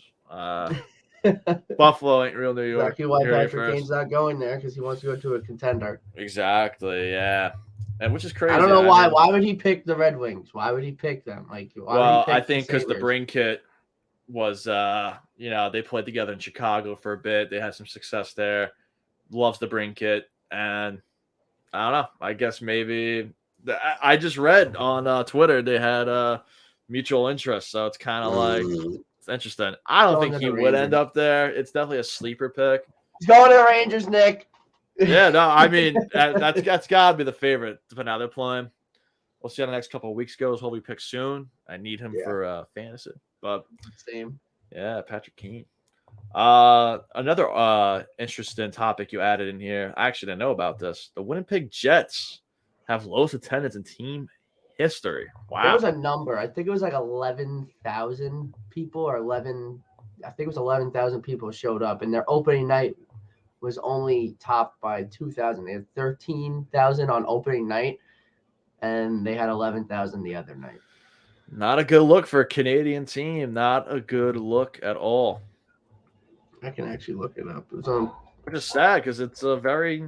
Buffalo ain't real New York. Exactly why Patrick Kane's not going there because he wants to go to a contender. Exactly, yeah. And which is crazy. I don't know why. Why would he pick the Red Wings? Why would he pick them? I think because the Brinkett was, they played together in Chicago for a bit. They had some success there. Loves the Brinkett, and I don't know. I guess maybe I just read on Twitter they had mutual interest, so it's kind of like it's interesting. I don't think he would end up there. It's definitely a sleeper pick. He's going to the Rangers, Nick. Yeah, no, I mean that's got to be the favorite depending on how they're playing. We'll see how the next couple of weeks goes. Hope we pick soon. I need him for fantasy, but same. Yeah, Patrick Kane. Another interesting topic you added in here. I actually didn't know about this. The Winnipeg Jets have lowest attendance in team history. Wow. There was a number. I think it was like 11,000 people or 11. I think it was 11,000 people showed up, and their opening night was only topped by 2,000. They had 13,000 on opening night, and they had 11,000 the other night. Not a good look for a Canadian team. Not a good look at all. I can actually look it up. Which is sad because it's a very,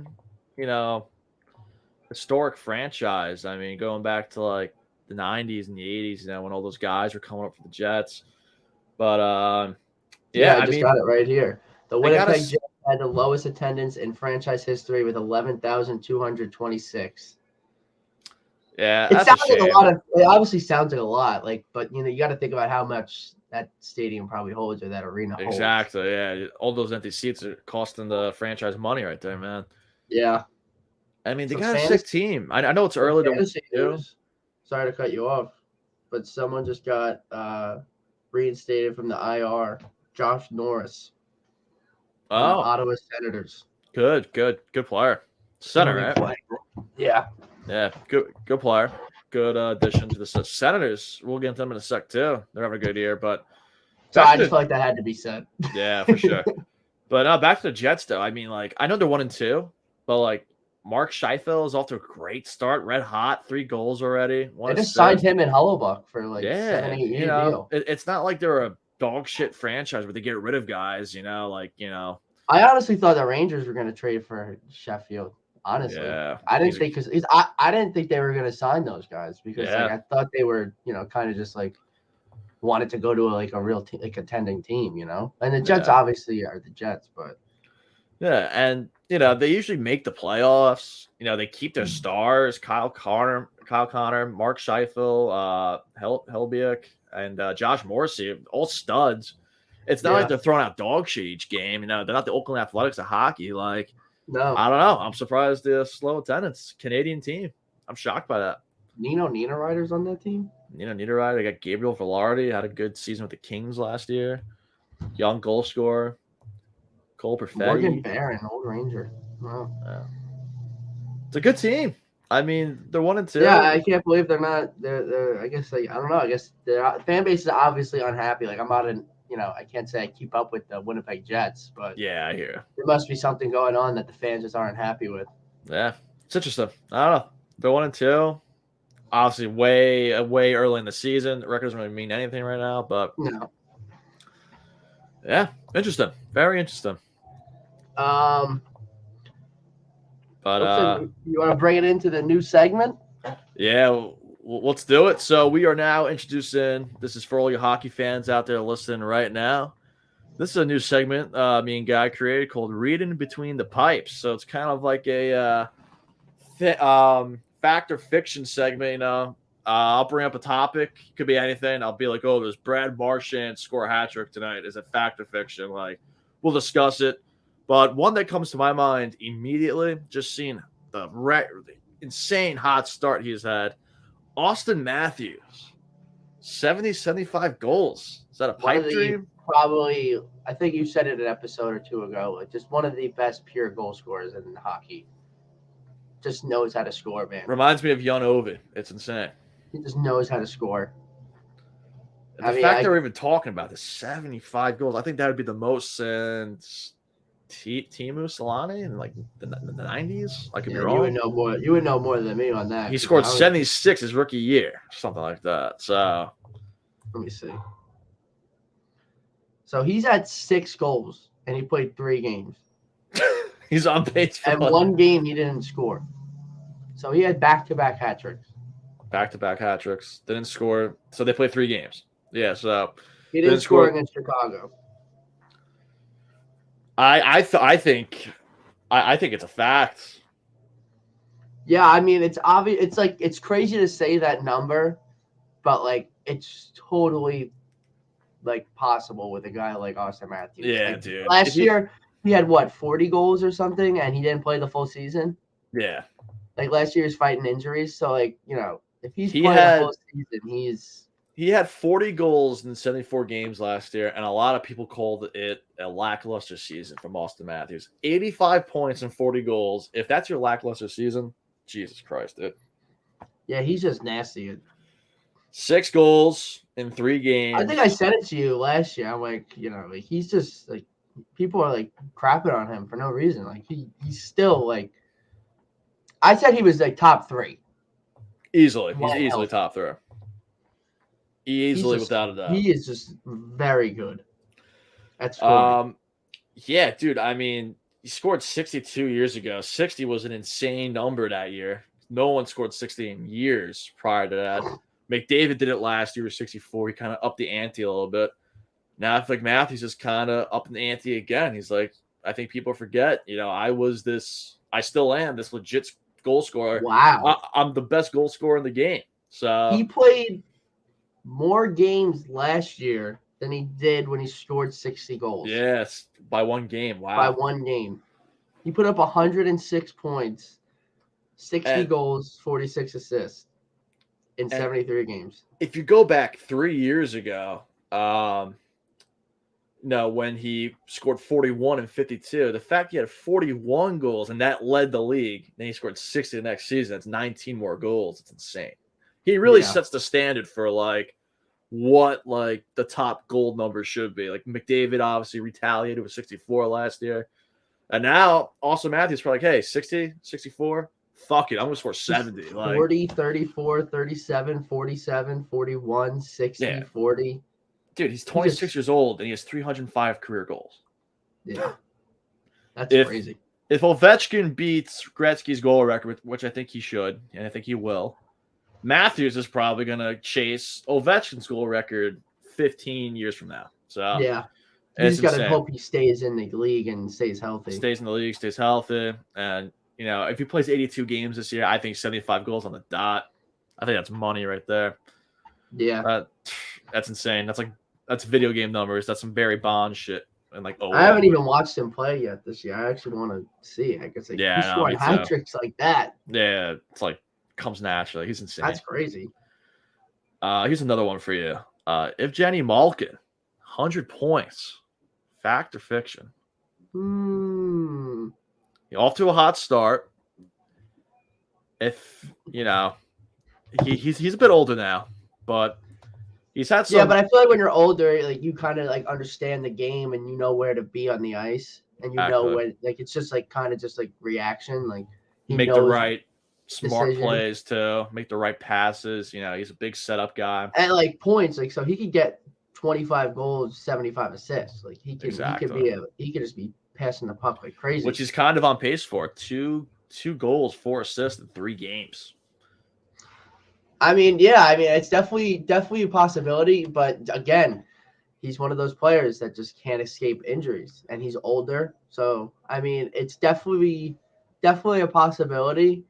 historic franchise. I mean, going back to like the 90s and the 80s, when all those guys were coming up for the Jets. But I just got it right here. The Winnipeg Jets had the lowest attendance in franchise history with 11,226. Yeah, it sounds like a lot. It obviously sounds like a lot. But you got to think about how much that stadium probably holds or that arena holds. Exactly. Yeah, all those empty seats are costing the franchise money right there, man. Yeah. I mean, they got a sick team. I know it's early to do. Sorry to cut you off, but someone just got reinstated from the IR. Josh Norris. Oh, Ottawa Senators. Good player. Center, right? Yeah. Yeah, good player. Good addition to the Senators. We'll get into them in a sec too. They're having a good year, but I just feel like that had to be said. Yeah, for sure. But back to the Jets though. I mean, I know they're 1-2, but Mark Scheifele is off to a great start, red hot, 3 goals already. They just signed him in Hellebuck for 7-8 year deal. It's not like they're a dog shit franchise where they get rid of guys. I honestly thought the Rangers were going to trade for Sheffield. Honestly, I didn't think I didn't think they were going to sign those guys because I thought they were kind of just wanted to go to a real contending team, And the Jets obviously are the Jets, but and they usually make the playoffs. They keep their stars: Kyle Connor, Mark Scheifele, Helbiak, and Josh Morrissey, all studs. It's not like they're throwing out dog shit each game. They're not the Oakland Athletics of hockey. No, I don't know. I'm surprised the slow attendance. Canadian team. I'm shocked by that. Nino Niederreiter's on that team. Nino Niederreiter. They got Gabriel Velarde. Had a good season with the Kings last year. Young goal scorer. Cole Perfetti. Morgan Barron, old Ranger. Wow. Yeah. It's a good team. I mean, they're 1-2. Yeah, I can't believe they're not. They're. I guess I don't know. I guess their fan base is obviously unhappy. I'm not in. I can't say I keep up with the Winnipeg Jets, but yeah, I hear. There must be something going on that the fans just aren't happy with. Yeah, it's interesting. I don't know. They're 1-2. Obviously, way early in the season. The record doesn't really mean anything right now, but No. yeah, interesting. Very interesting. But You want to bring it into the new segment? yeah, let's do it. So we are now introducing. This is for all you hockey fans out there listening right now. This is a new segment me and Guy created called "Reading Between the Pipes." So it's kind of like a fact or fiction segment. You know, I'll bring up a topic. Could be anything. I'll be like, "Oh, does Brad Marchand score a hat trick tonight? Is it fact or fiction?" Like, we'll discuss it. But one that comes to my mind immediately, just seeing the insane hot start he's had. Auston Matthews, 70, 75 goals. Is that a pipe dream? Probably, I think you said it an episode or two ago. Just one of the best pure goal scorers in hockey. Just knows how to score, man. Reminds me of Jan Ovid. It's insane. He just knows how to score. The fact that we're even talking about the 75 goals, I think that would be the most since Teemu Selanne in like the 90s. I could be wrong. You would know more than me on that. He scored 76 his rookie year, something like that. So let me see. So he's had 6 goals and he played 3 games. He's on pace for and one game he didn't score. So he had back-to-back hat tricks. Back-to-back hat tricks. Didn't score. So they played 3 games. Yeah, so he didn't score against Chicago. I think it's a fact. Yeah, I mean it's obvious. It's like it's crazy to say that number, but like it's totally like possible with a guy like Auston Matthews. Yeah, like, dude. Last year he had 40 goals or something, and he didn't play the full season. Yeah. Like last year he's fighting injuries, so like if he's playing the full season, he had 40 goals in 74 games last year, and a lot of people called it a lackluster season from Auston Matthews. 85 points and 40 goals. If that's your lackluster season, Jesus Christ, dude. Yeah, he's just nasty. 6 goals in 3 games. I think I said it to you last year. I'm like, he's just like people are like crapping on him for no reason. Like he's still like I said he was like top 3. Easily. He's easily top 3. Easily, without a doubt. He is just very good. That's yeah, dude. I mean, he scored 62 years ago. 60 was an insane number that year. No one scored 60 in years prior to that. McDavid did it last year with 64. He kind of upped the ante a little bit. Now I feel like Matthews is kind of upping the ante again. He's like, I think people forget, I still am this legit goal scorer. Wow. I'm the best goal scorer in the game. So he played more games last year than he did when he scored 60 goals. Yes, by 1 game. Wow. By 1 game. He put up 106 points, 60 goals, 46 assists in 73 games. If you go back 3 years ago, when he scored 41 and 52, the fact he had 41 goals and that led the league, then he scored 60 the next season, that's 19 more goals. It's insane. He really sets the standard for what the top gold numbers should be. Like McDavid obviously retaliated with 64 last year. And now Auston Matthews for hey, 60, 64, fuck it. I'm going to score 70. 40, 34, 37, 47, 41, 60, 40. Dude, he's 26 years old and he has 305 career goals. Yeah. That's crazy. If Ovechkin beats Gretzky's goal record, which I think he should, and I think he will, Matthews is probably going to chase Ovechkin's goal record 15 years from now. So yeah, he's got to hope he stays in the league and stays healthy. Stays in the league, stays healthy. And, if he plays 82 games this year, I think 75 goals on the dot. I think that's money right there. Yeah. That's insane. That's video game numbers. That's some Barry Bonds shit. And I haven't even watched him play yet this year. I actually want to see. I guess he's scoring hat tricks like that. Yeah, it's comes naturally. He's insane. That's crazy. Here's another one for you. Evgeni Malkin, 100 points. Fact or fiction? Off to a hot start. If he's a bit older now, but he's had some. Yeah, but I feel like when you're older, you kind of understand the game and you know where to be on the ice, and you know when it's just kind of just reaction. He make knows, the right Smart decision. plays too, make the right passes. He's a big setup guy. And like points, like so he could get 25 goals, 75 assists. Like he could Exactly. he could just be passing the puck like crazy. Which he's kind of on pace for. Two goals, 4 assists in 3 games. I mean, yeah, it's definitely a possibility, but again, he's one of those players that just can't escape injuries, and he's older. So I mean, it's definitely a possibility.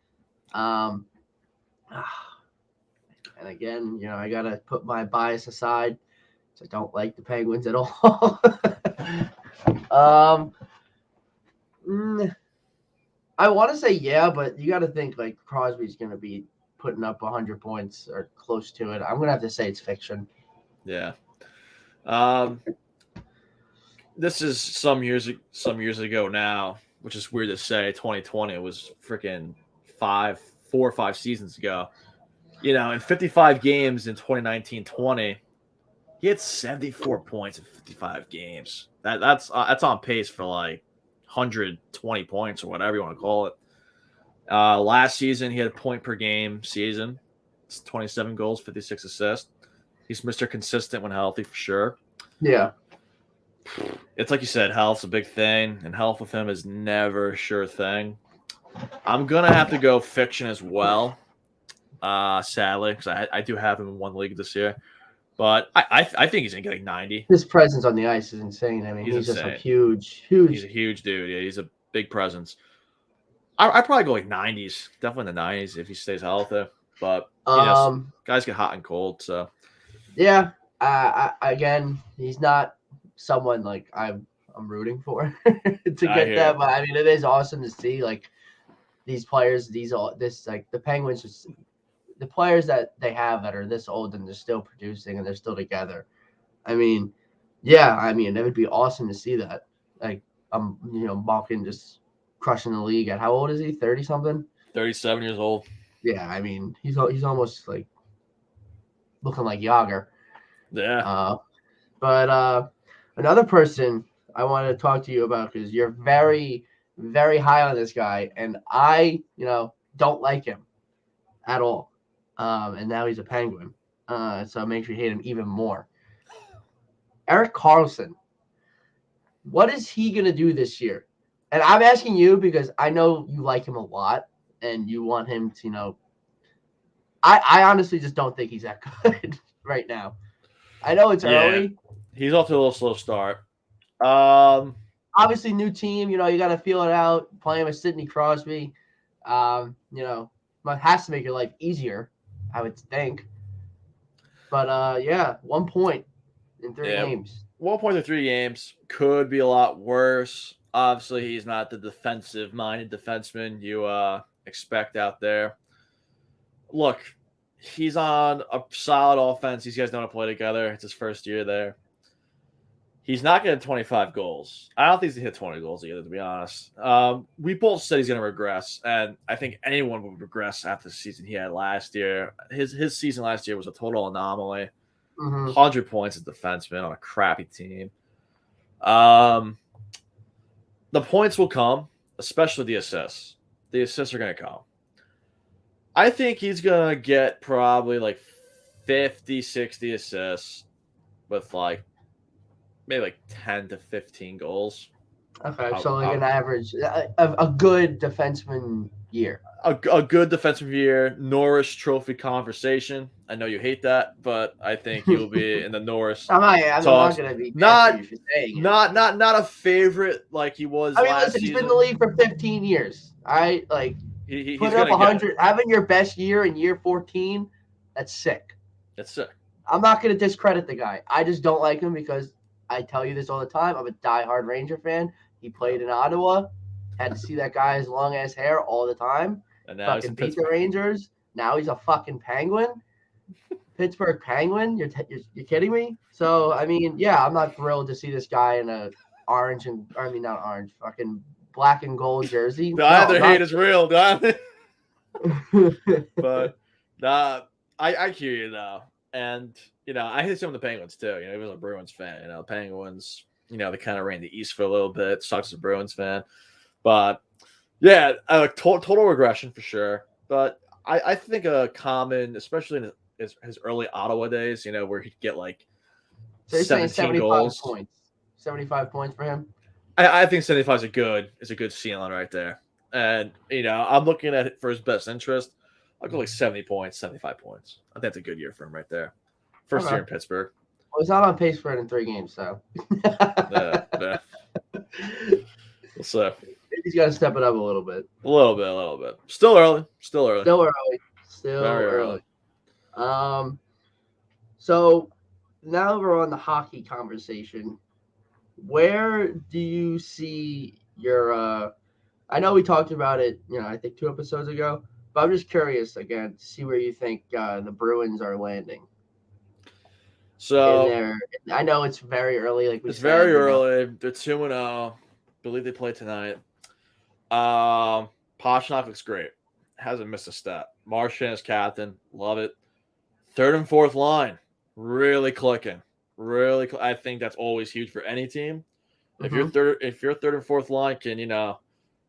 And again, I gotta put my bias aside. I don't like the Penguins at all. I want to say yeah, but you got to think like Crosby's going to be putting up 100 points or close to it. I'm going to have to say it's fiction. Yeah. This is some years ago now, which is weird to say. 2020 was freaking 4 or 5 seasons ago. In 55 games in 2019-20, he had 74 points in 55 games. That's on pace for like 120 points or whatever you want to call it. Last season, he had a point per game season. It's 27 goals, 56 assists. He's Mr. Consistent when healthy for sure. Yeah. It's like you said, health's a big thing, and health with him is never a sure thing. I'm going to have to go fiction as well, sadly, because I do have him in one league this year. But I think he's going to get like 90. His presence on the ice is insane. I mean, he's just like huge. He's a huge dude. Yeah, he's a big presence. I'd probably go like 90s. Definitely in the 90s if he stays healthy. But, guys get hot and cold, so. Yeah. Again, he's not someone like I'm rooting for to get that. But, I mean, it is awesome to see, like, these players, the Penguins just – the players that they have that are this old and they're still producing and they're still together. I mean, yeah, it would be awesome to see that. Like, Malkin just crushing the league at how old is he? 30 something? 37 years old. Yeah, I mean, he's almost like looking like Yager. Yeah. But another person I wanted to talk to you about because you're very, very high on this guy, and I, don't like him at all. And now he's a Penguin. So it makes me hate him even more. Erik Karlsson. What is he going to do this year? And I'm asking you because I know you like him a lot and you want him to, I honestly just don't think he's that good right now. I know it's early. He's off to a little slow start. Obviously, new team, you got to feel it out. Playing with Sidney Crosby, has to make your life easier, I would think. But, 1 point in 3 games. 1 point in 3 games could be a lot worse. Obviously, he's not the defensive-minded defenseman you expect out there. Look, he's on a solid offense. These guys know how to play together. It's his first year there. He's not getting 25 goals. I don't think he's going to hit 20 goals either, to be honest. We both said he's going to regress, and I think anyone would regress after the season he had last year. His season last year was a total anomaly. 100 points as defenseman on a crappy team. The points will come, especially the assists. The assists are going to come. I think he's going to get probably like 50, 60 assists with like maybe like 10 to 15 goals. Okay, so like an average, a good defenseman year. A good defensive year, Norris Trophy conversation. I know you hate that, but I think he'll be in the Norris. I'm not going to be not a favorite like he was. Last listen, season. He's been in the league for 15 years. All right, like he's put up 100, having your best year in year 14. That's sick. That's sick. I'm not going to discredit the guy. I just don't like him because I tell you this all the time. I'm a diehard Ranger fan. He played in Ottawa. Had to see that guy's long ass hair all the time. And now fucking beat the Rangers. Now he's a fucking Penguin. Pittsburgh Penguin. You're kidding me? So I'm not thrilled to see this guy in a not orange, fucking black and gold jersey. The other hate is real, but I hear you though, and I hate some of the Penguins too. He was a Bruins fan. The Penguins, they kind of ran the East for a little bit. Sucks as a Bruins fan, but yeah, total regression for sure. but I think a common, especially in his early Ottawa days, where he'd get like So you're saying 17 75 goals. points. 75 points for him? I think 75 is a good ceiling right there. And I'm looking at it for his best interest. I'll go like 70 points, 75 points. I think that's a good year for him right there. First year in Pittsburgh. Well, he's not on pace for it in 3 games, so. Yeah. So maybe he's got to step it up a little bit. A little bit. Still early. Still Very early. So now we're on the hockey conversation. Where do you see your I know we talked about it, I think 2 episodes ago, but I'm just curious again to see where you think the Bruins are landing. So I know it's very early, like we it's said. very early. They're 2-0. Believe they play tonight. Pastrnak looks great. Hasn't missed a step. Marchand is captain. Love it. Third and fourth line. Really clicking. I think that's always huge for any team. If your third and fourth line can,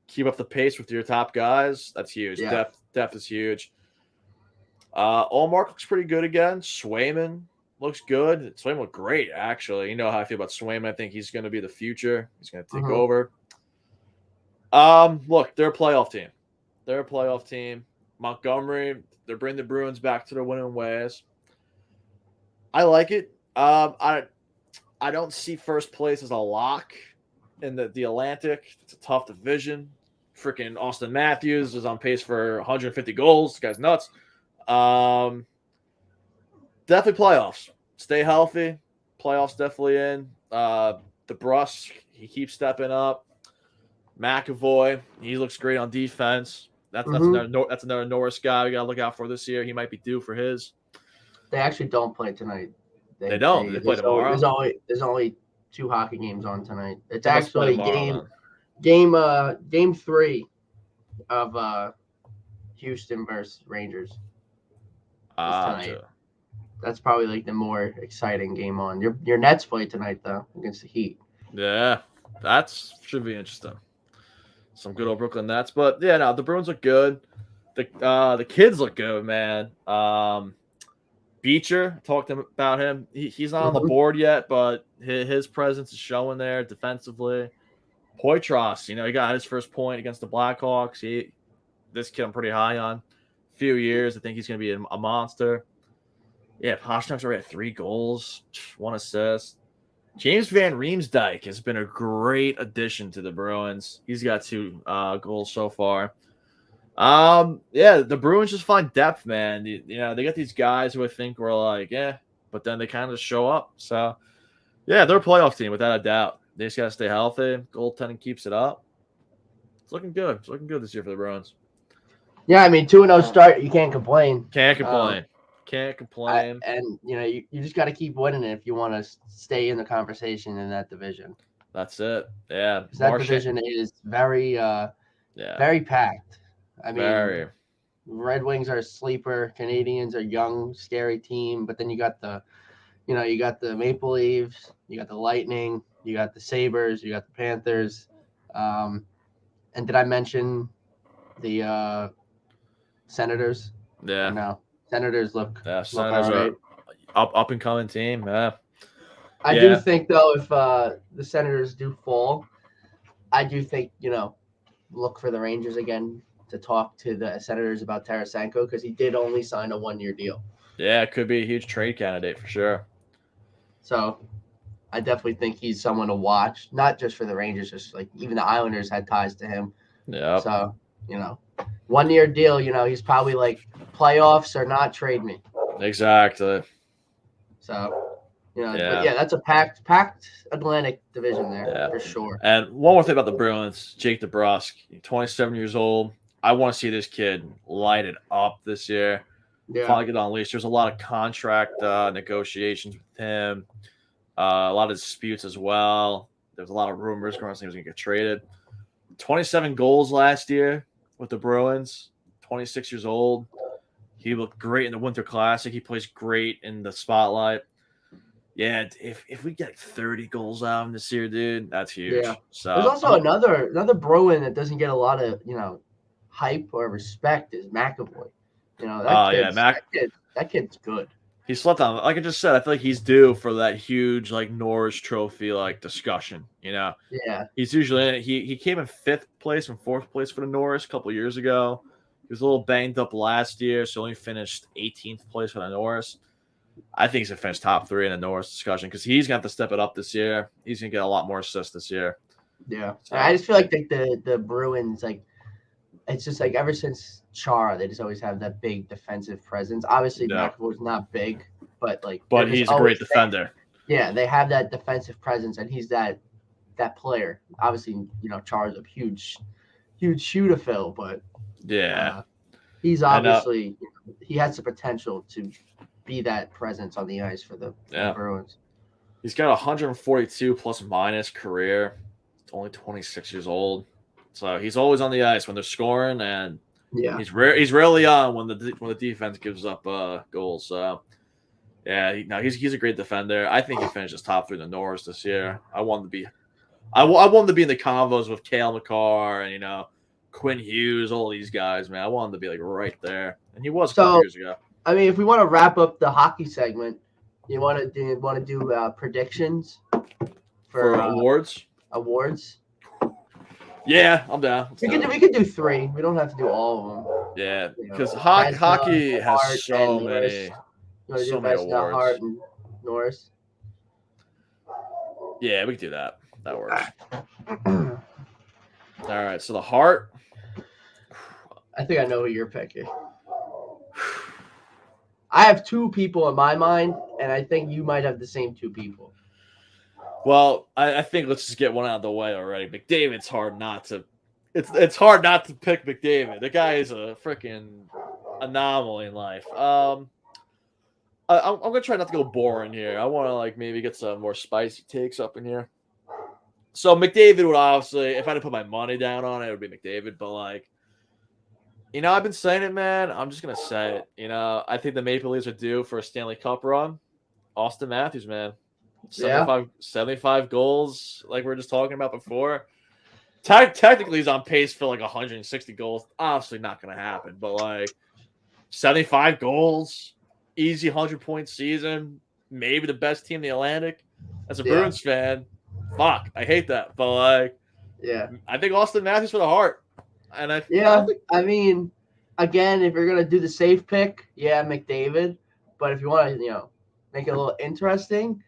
keep up the pace with your top guys, that's huge. Yeah. Depth is huge. Allmark looks pretty good again. Swayman looks good. Swayman looked great, actually. You know how I feel about Swayman. I think he's going to be the future. He's going to take over. Look, they're a playoff team. Montgomery, they're bringing the Bruins back to their winning ways. I like it. I don't see first place as a lock in the Atlantic. It's a tough division. Freaking Auston Matthews is on pace for 150 goals. This guy's nuts. Definitely playoffs. Stay healthy. Playoffs definitely in. DeBrusque, he keeps stepping up. McAvoy, he looks great on defense. That's another Norris guy we got to look out for this year. He might be due for his. They actually don't play tonight. They don't. They play tomorrow. There's only 2 hockey games on tonight. It's actually game 3 of Houston versus Rangers. Tonight. That's probably like the more exciting game on. Your Nets play tonight though against the Heat. Yeah, that should be interesting. Some good old Brooklyn Nets, but yeah, no, the Bruins look good. The kids look good, man. Beecher, talked about him. He's not on the board yet, but his presence is showing there defensively. Poitras, he got his first point against the Blackhawks. This kid I'm pretty high on. A few years, I think he's going to be a monster. Yeah, Pastrnak's already at 3 goals, 1 assist. James Van Riemsdyk has been a great addition to the Bruins. He's got 2 goals so far. Yeah, the Bruins just find depth, man. They got these guys who I think were like, but then they kind of show up. So, yeah, they're a playoff team without a doubt. They just got to stay healthy. Goaltending keeps it up. It's looking good. It's looking good this year for the Bruins. Yeah, I mean, 2-0 start. You can't complain. Can't complain. And you just got to keep winning it if you want to stay in the conversation in that division. That's it. Yeah, that division is very packed. I mean, Red Wings are a sleeper. Canadians are a young, scary team. But then you got the Maple Leafs, you got the Lightning, you got the Sabres, you got the Panthers. And did I mention the Senators? Yeah. No. Senators look. Yeah, Senators are up and coming team. Yeah. I do think though, if the Senators do fall, I do think look for the Rangers again to talk to the Senators about Tarasenko because he did only sign a 1-year deal. Yeah, it could be a huge trade candidate for sure. So, I definitely think he's someone to watch, not just for the Rangers, just like even the Islanders had ties to him. Yeah. So 1-year deal. He's probably like playoffs or not, trade me. Exactly. So, but yeah, that's a packed Atlantic division there for sure. And one more thing about the Bruins, Jake DeBrusque, 27 years old. I want to see this kid light it up this year. Yeah. Finally get on leash. There's a lot of contract negotiations with him, a lot of disputes as well. There's a lot of rumors going on he was going to get traded. 27 goals last year with the Bruins, 26 years old. He looked great in the Winter Classic. He plays great in the spotlight. Yeah, if we get 30 goals out of him this year, dude, that's huge. Yeah. So there's also another Bruin that doesn't get a lot of hype or respect is McAvoy. You know, that kid's good. He slept on, like I just said, I feel like he's due for that huge like Norris Trophy like discussion. You know, Yeah. he's usually in it. He came in 5th place and 4th place for the Norris a couple years ago. He was a little banged up last year, so only finished 18th place for the Norris. I think he's gonna finish top 3 in the Norris discussion because he's gonna have to step it up this year. He's gonna get a lot more assists this year. Yeah. So, I just feel like the Bruins, like, it's just like ever since Chara, they just always have that big defensive presence. Obviously, McAvoy's not big, but he's a great defender. Yeah, they have that defensive presence, and he's that player. Obviously, you know, Chara's a huge shoe to fill, but yeah, he's obviously he has the potential to be that presence on the ice for the Bruins. He's got 142 plus minus career. He's only 26 years old. So he's always on the ice when they're scoring, and he's rarely on when the defense gives up goals. So yeah, he's a great defender. I think he finishes top 3 in the Norris this year. I want him to be, I want him to be in the convos with Cale Makar and Quinn Hughes, all these guys, man. I want him to be like right there, and he was a couple years ago. I mean, if we want to wrap up the hockey segment, you want to do predictions for awards? Awards. Yeah, I'm down. We could do 3. We don't have to do all of them. Yeah, because hockey has so many awards. Hart and Norris. Yeah, we could do that. That works. All right, so the Hart. I think I know who you're picking. I have 2 people in my mind, and I think you might have the same 2 people. Well, I think let's just get one out of the way already. McDavid's hard not to. It's hard not to pick McDavid. The guy is a freaking anomaly in life. I'm gonna try not to go boring here. I want to maybe get some more spicy takes up in here. So McDavid would obviously, if I had to put my money down on it, it would be McDavid. But I've been saying it, man. I'm just gonna say it. I think the Maple Leafs are due for a Stanley Cup run. Auston Matthews, man. 75 goals, like we were just talking about before. Technically, he's on pace for 160 goals. Obviously, not going to happen. But 75 goals, easy 100-point season, maybe the best team in the Atlantic. As a Bruins fan, fuck, I hate that. But I think Auston Matthews for the Hart. And I mean, again, if you're gonna do the safe pick, McDavid. But if you want to, make it a little interesting,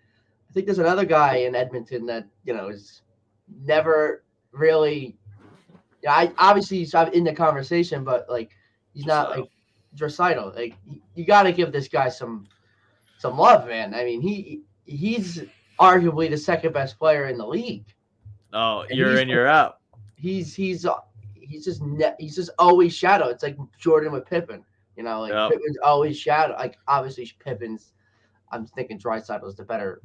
I think there's another guy in Edmonton that is never really. Obviously he's in the conversation, but he's not Draisaitl. You got to give this guy some love, man. I mean, he's arguably the second best player in the league. Oh, you're in, you're out. He's just always shadow. It's like Jordan with Pippen. Pippen's always shadow. Obviously Pippen's. I'm thinking Draisaitl's the better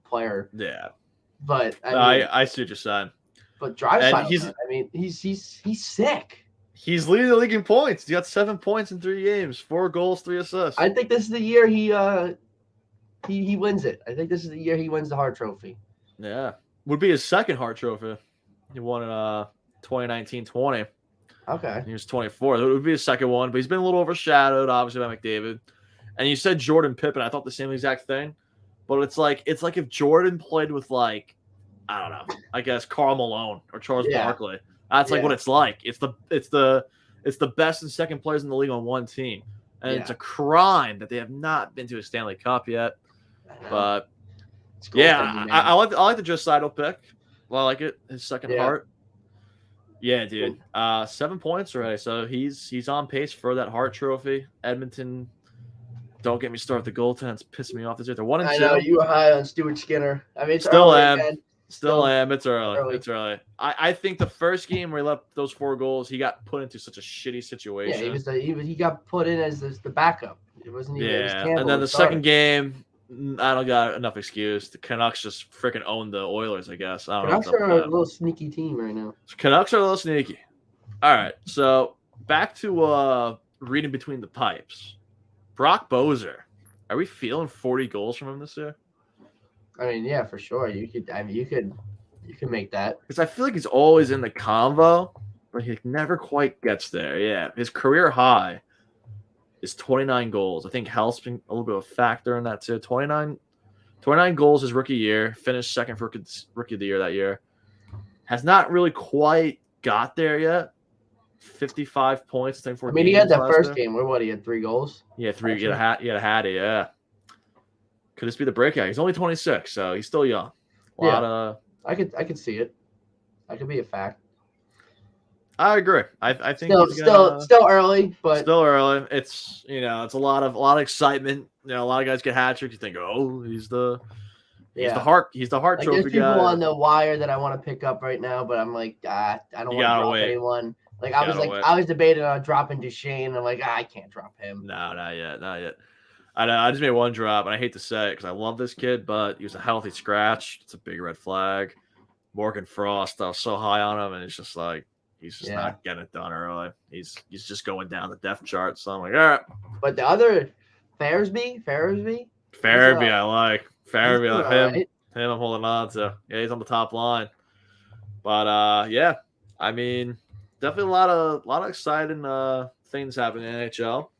player. Yeah, but I see what you're saying. But Draisaitl, he's sick. He's leading the league in points. He got 7 points in 3 games, 4 goals, 3 assists. I think this is the year he wins it. I think this is the year he wins the Hart Trophy. Yeah, would be his second Hart Trophy. He won in 2019-20. Okay. He was 24. It would be his second one, but he's been a little overshadowed, obviously, by McDavid. And you said Jordan Pippen. I thought the same exact thing. But it's like if Jordan played with I don't know, I guess Karl Malone or Charles Barkley. That's what it's like. It's the best and second players in the league on one team. And it's a crime that they have not been to a Stanley Cup yet. But I like the Draisaitl pick. I like it. His second Hart. Yeah, dude. 7 points already. So he's on pace for that Hart Trophy. Edmonton. Don't get me started. The goaltenders pissing me off this year. They're 1-2. I know you were high on Stuart Skinner. I mean, it's still early, am. Man. Still am. It's early. It's early. I think the first game where he left those 4 goals, he got put into such a shitty situation. Yeah, he got put in as the backup. It wasn't even. Yeah, and then the second game, I don't got enough excuse. The Canucks just freaking owned the Oilers. I guess I don't know. Canucks are a little sneaky team right now. Canucks are a little sneaky. All right, so back to reading between the pipes. Brock Boeser. Are we feeling 40 goals from him this year? I mean, yeah, for sure. You could make that. Because I feel like he's always in the convo, but he never quite gets there. Yeah, his career high is 29 goals. I think health's been a little bit of a factor in that too. 29 goals his rookie year, finished second for rookie of the year that year. Has not really quite got there yet. 55 points, I think, I mean, he had that first game where he had 3 goals. Yeah, 3. He had a hattie, yeah. Could this be the breakout? He's only 26, so he's still young. I could see it. That could be a fact. I agree. I think still early, but still early. It's it's a lot of excitement. A lot of guys get hat tricks. You think, oh, he's the heart like, trophy there's people guy. on the wire that I want to pick up right now, but I'm like, I don't want to drop anyone. Like I was debating on dropping Duchesne. I'm like, I can't drop him. No, not yet. I know. I just made one drop, and I hate to say it because I love this kid, but he was a healthy scratch. It's a big red flag. Morgan Frost, I was so high on him, and it's just like he's just not getting it done early. He's just going down the depth chart. So I'm like, all right. But the other Farabee, I like him. Right. Him, I'm holding on to. Yeah, he's on the top line. But yeah, I mean, definitely a lot of exciting things happening in the NHL. All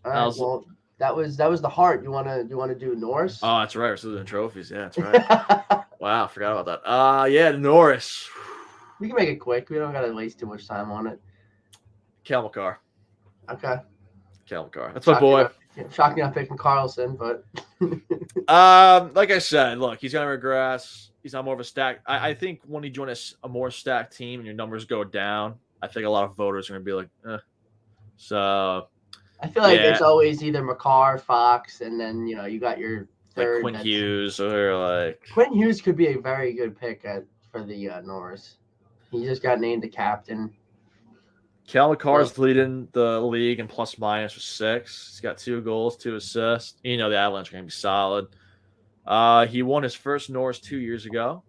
right, well, that was the heart. You wanna do Norris? Oh, that's right. We're still doing trophies. Yeah, that's right. Wow, forgot about that. Yeah, Norris. We can make it quick. We don't gotta waste too much time on it. Cale Makar. Okay. Cale Makar. That's my boy. Shocking not picking Carlson, but like I said, look, he's gonna regress. He's not more of a stack. I think when you join a more stacked team and your numbers go down, I think a lot of voters are gonna be like, eh. So I feel like it's always either Makar, Fox, and then you got your third, like Quinn Hughes, or like Quinn Hughes could be a very good pick for the Norris. He just got named the captain. Cale Makar is leading the league in plus minus with 6. He's got 2 goals, 2 assists. The Avalanche are going to be solid. He won his first Norris 2 years ago.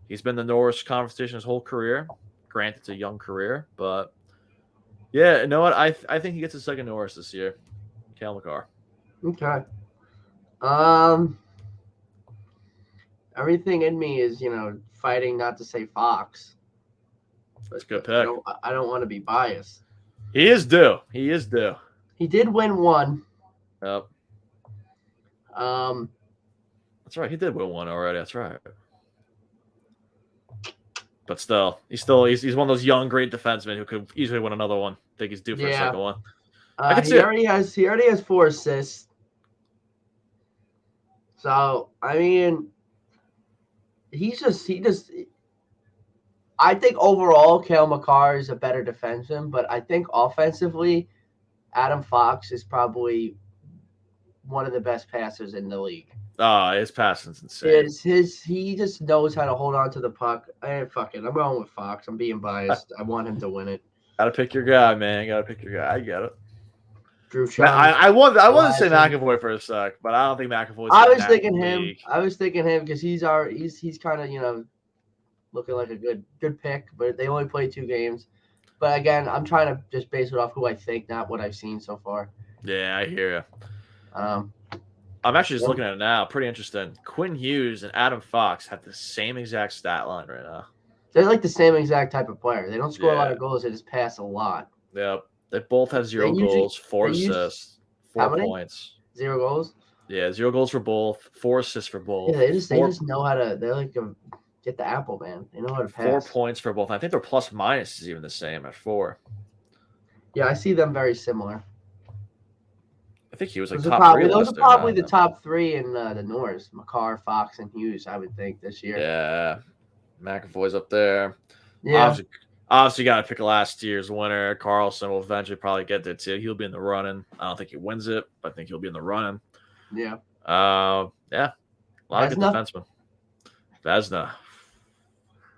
He's been the Norris conversation his whole career. Granted, it's a young career, but yeah, you know what? I think he gets his second Norris this year. Cale Makar. Okay. Everything in me is fighting not to say Fox. That's a good pick. I don't want to be biased. He is due. He did win 1. Yep. That's right. He did win 1 already. That's right. But still, he's one of those young, great defensemen who could easily win another one. I think he's due for a second one. He already has 4 assists. So I mean, I think overall, Cale Makar is a better defenseman, but I think offensively, Adam Fox is probably one of the best passers in the league. Oh, his passing's insane. He just knows how to hold on to the puck. Fuck it. I'm going with Fox. I'm being biased. I want him to win it. Gotta pick your guy, man. I get it. Drew Chung. I wanted to say McAvoy for a sec, but I don't think McAvoy's. I was thinking him because he's kind of looking like a good pick, but they only played 2 games. But again, I'm trying to just base it off who I think, not what I've seen so far. Yeah, I hear you. I'm actually just looking at it now. Pretty interesting. Quinn Hughes and Adam Fox have the same exact stat line right now. They're like the same exact type of player. They don't score a lot of goals. They just pass a lot. Yep. They both have 0 goals, 4 assists, 4 points. 0 goals? Yeah, 0 goals for both, 4 assists for both. Yeah, they just know how to. They're like get the apple, man. They know how to pass. 4 points for both. I think their plus minus is even the same at 4. Yeah, I see them very similar. I think he was top 3. Those are probably the top 3 in the Norris. Makar, Fox, and Hughes, I would think, this year. Yeah. McAvoy's up there. Yeah. Obviously got to pick last year's winner. Carlson will eventually probably get there too. He'll be in the running. I don't think he wins it, but I think he'll be in the running. Yeah. Yeah. A lot of good defensemen. Vezina.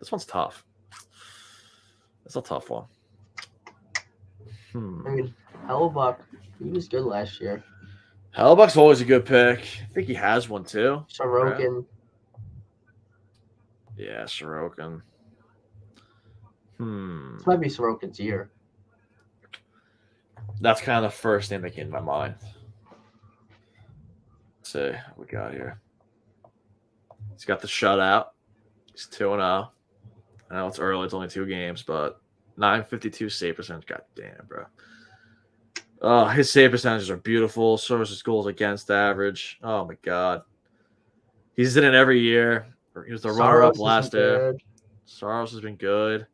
This one's tough. It's a tough one. I mean, Hellbuck, he was good last year. Hellbuck's always a good pick. I think he has one too. Sorokin. Yeah, Sorokin. This might be Sorokin's year. That's kind of the first name that came to my mind. Let's see what we got here. He's got the shutout. He's 2-0. I know it's early. It's only 2 games, but 952 save percentage. God damn, bro. Oh, his save percentages are beautiful. So is his goals against average. Oh my god. He's in it every year. He was the runner-up last year. Saros has been good.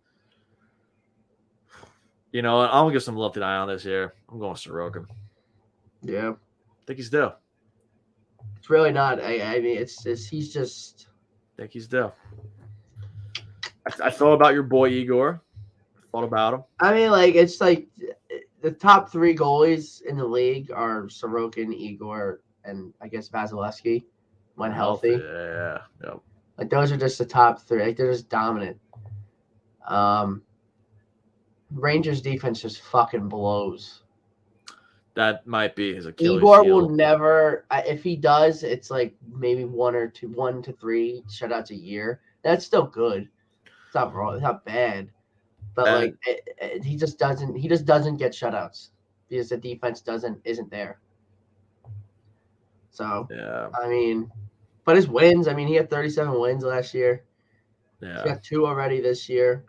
You know what? I'm gonna give some love to the eye on this year. I'm going Sorokin. Yeah. I think he's due. It's really not. I mean, it's he's just. I think he's due. I thought about your boy Igor. I thought about him. I mean, like it's like the top 3 goalies in the league are Sorokin, Igor, and I guess Vasilevsky when healthy. Yeah. Yep. Like those are just the top 3. Like they're just dominant. Rangers defense just fucking blows. That might be his Achilles Igor heel. will never. If he does, it's like maybe 1 to 3 shutouts a year. That's still good. It's not wrong. It's not bad. But like he just doesn't. He just doesn't get shutouts because the defense isn't there. So yeah. I mean, but his wins. I mean, he had 37 wins last year. Yeah. He's got 2 already this year.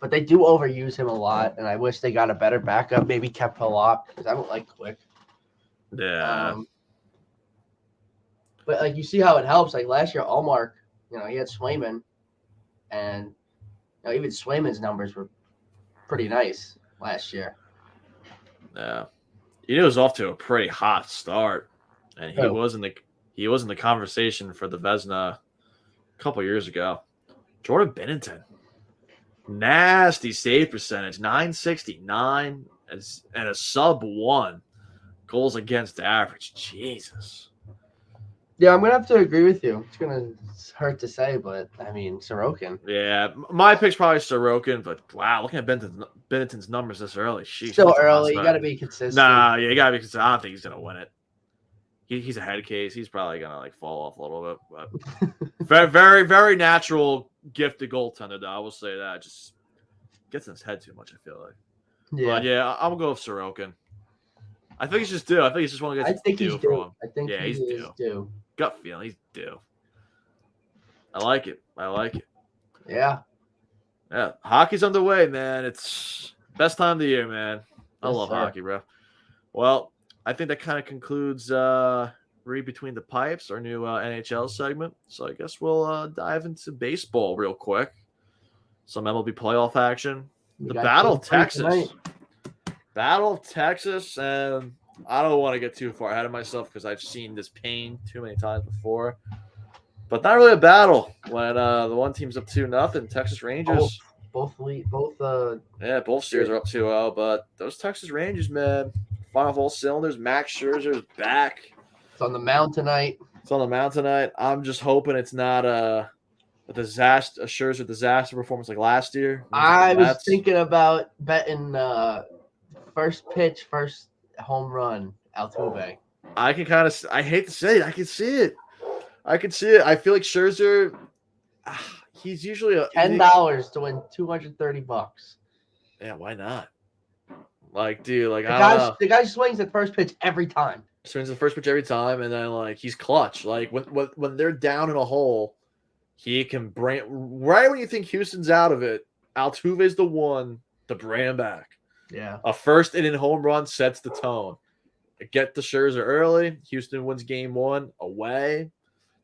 But they do overuse him a lot, and I wish they got a better backup. Maybe kept Halak because I don't like Quick. Yeah. But like you see how it helps. Like last year, Allmark, he had Swayman, and even Swayman's numbers were pretty nice last year. Yeah. He was off to a pretty hot start, and he was in the conversation for the Vezina a couple years ago. Jordan Binnington. Nasty save percentage, 969 and a sub-1 goals against average. Jesus. Yeah, I'm going to have to agree with you. It's going to hurt to say, but, I mean, Sorokin. Yeah, my pick's probably Sorokin, but wow, looking at Binnington's numbers this early. Sheesh, still early. You got to be consistent. Nah, yeah, you got to be consistent. I don't think he's going to win it. He's a head case. He's probably going to fall off a little bit. But very, very, very natural gifted goaltender, though. I will say that. Just gets in his head too much, I feel like. Yeah. But yeah, I'm going to go with Sorokin. I think he's just due. I think he's just one of the guys that's due for him. I think he's due. Gut feeling, he's due. I like it. Yeah. Yeah. Hockey's underway, man. It's best time of the year, man. I love hockey, bro. Well, I think that kind of concludes Read Between the Pipes, our new NHL segment. So I guess we'll dive into baseball real quick. Some MLB playoff action. The Battle of Texas. Battle of Texas, and I don't want to get too far ahead of myself because I've seen this pain too many times before. But not really a battle when the one team's up 2-0. Texas Rangers. Both series are up 2-0. But those Texas Rangers, man, fire off all cylinders. Max Scherzer's back. It's on the mound tonight. I'm just hoping it's not a Scherzer disaster performance like last year. I was thinking about betting first pitch, first home run, Altuve. I hate to say it. I can see it. I feel like Scherzer, he's usually $10 to win $230. Yeah, why not? Like, dude, like the guy swings at first pitch every time. Swings the first pitch every time, and then like he's clutch. Like when they're down in a hole, he can bring right when you think Houston's out of it. Altuve's the one to bring him back. Yeah, a first inning home run sets the tone. Get the Scherzer early. Houston wins game 1 away.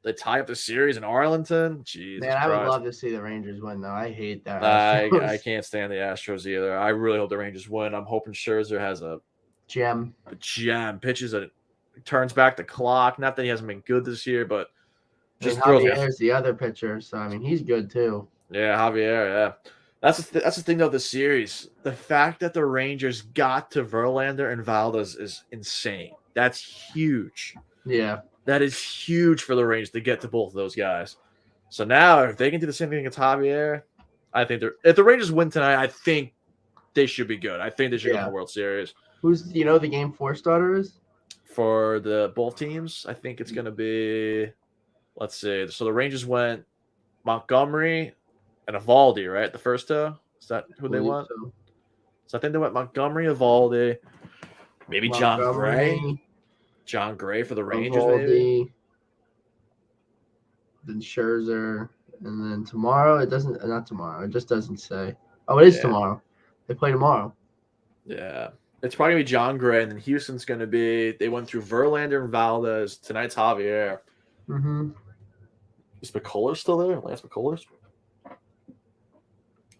They tie up the series in Arlington. Jesus man, I Christ. would love to see the Rangers win, though. I hate that. I can't stand the Astros either. I really hope the Rangers win. I'm hoping Scherzer has a gem. Pitches turns back the clock. Not that he hasn't been good this year, but just Javier's the other pitcher, so I mean he's good too. Yeah, Javier. Yeah, that's the thing though. The series, the fact that the Rangers got to Verlander and Valdez is insane. That's huge. Yeah. That is huge for the Rangers to get to both of those guys. So now, if they can do the same thing against Javier, I think if the Rangers win tonight, I think they should be good. I think they should go to the World Series. Who's the game 4 starter is? For both teams, I think it's going to be, let's see. So the Rangers went Montgomery and Evaldi, right? The first two? Is that who they went? So I think they went Montgomery, Evaldi, maybe John Gray. John Gray for the Rangers, maybe. Then Scherzer, and then tomorrow it just doesn't say. Oh, it is tomorrow. They play tomorrow. Yeah. It's probably going to be John Gray, and then Houston's going to be – they went through Verlander and Valdez. Tonight's Javier. Mm-hmm. Is McCullers still there? Lance McCullers?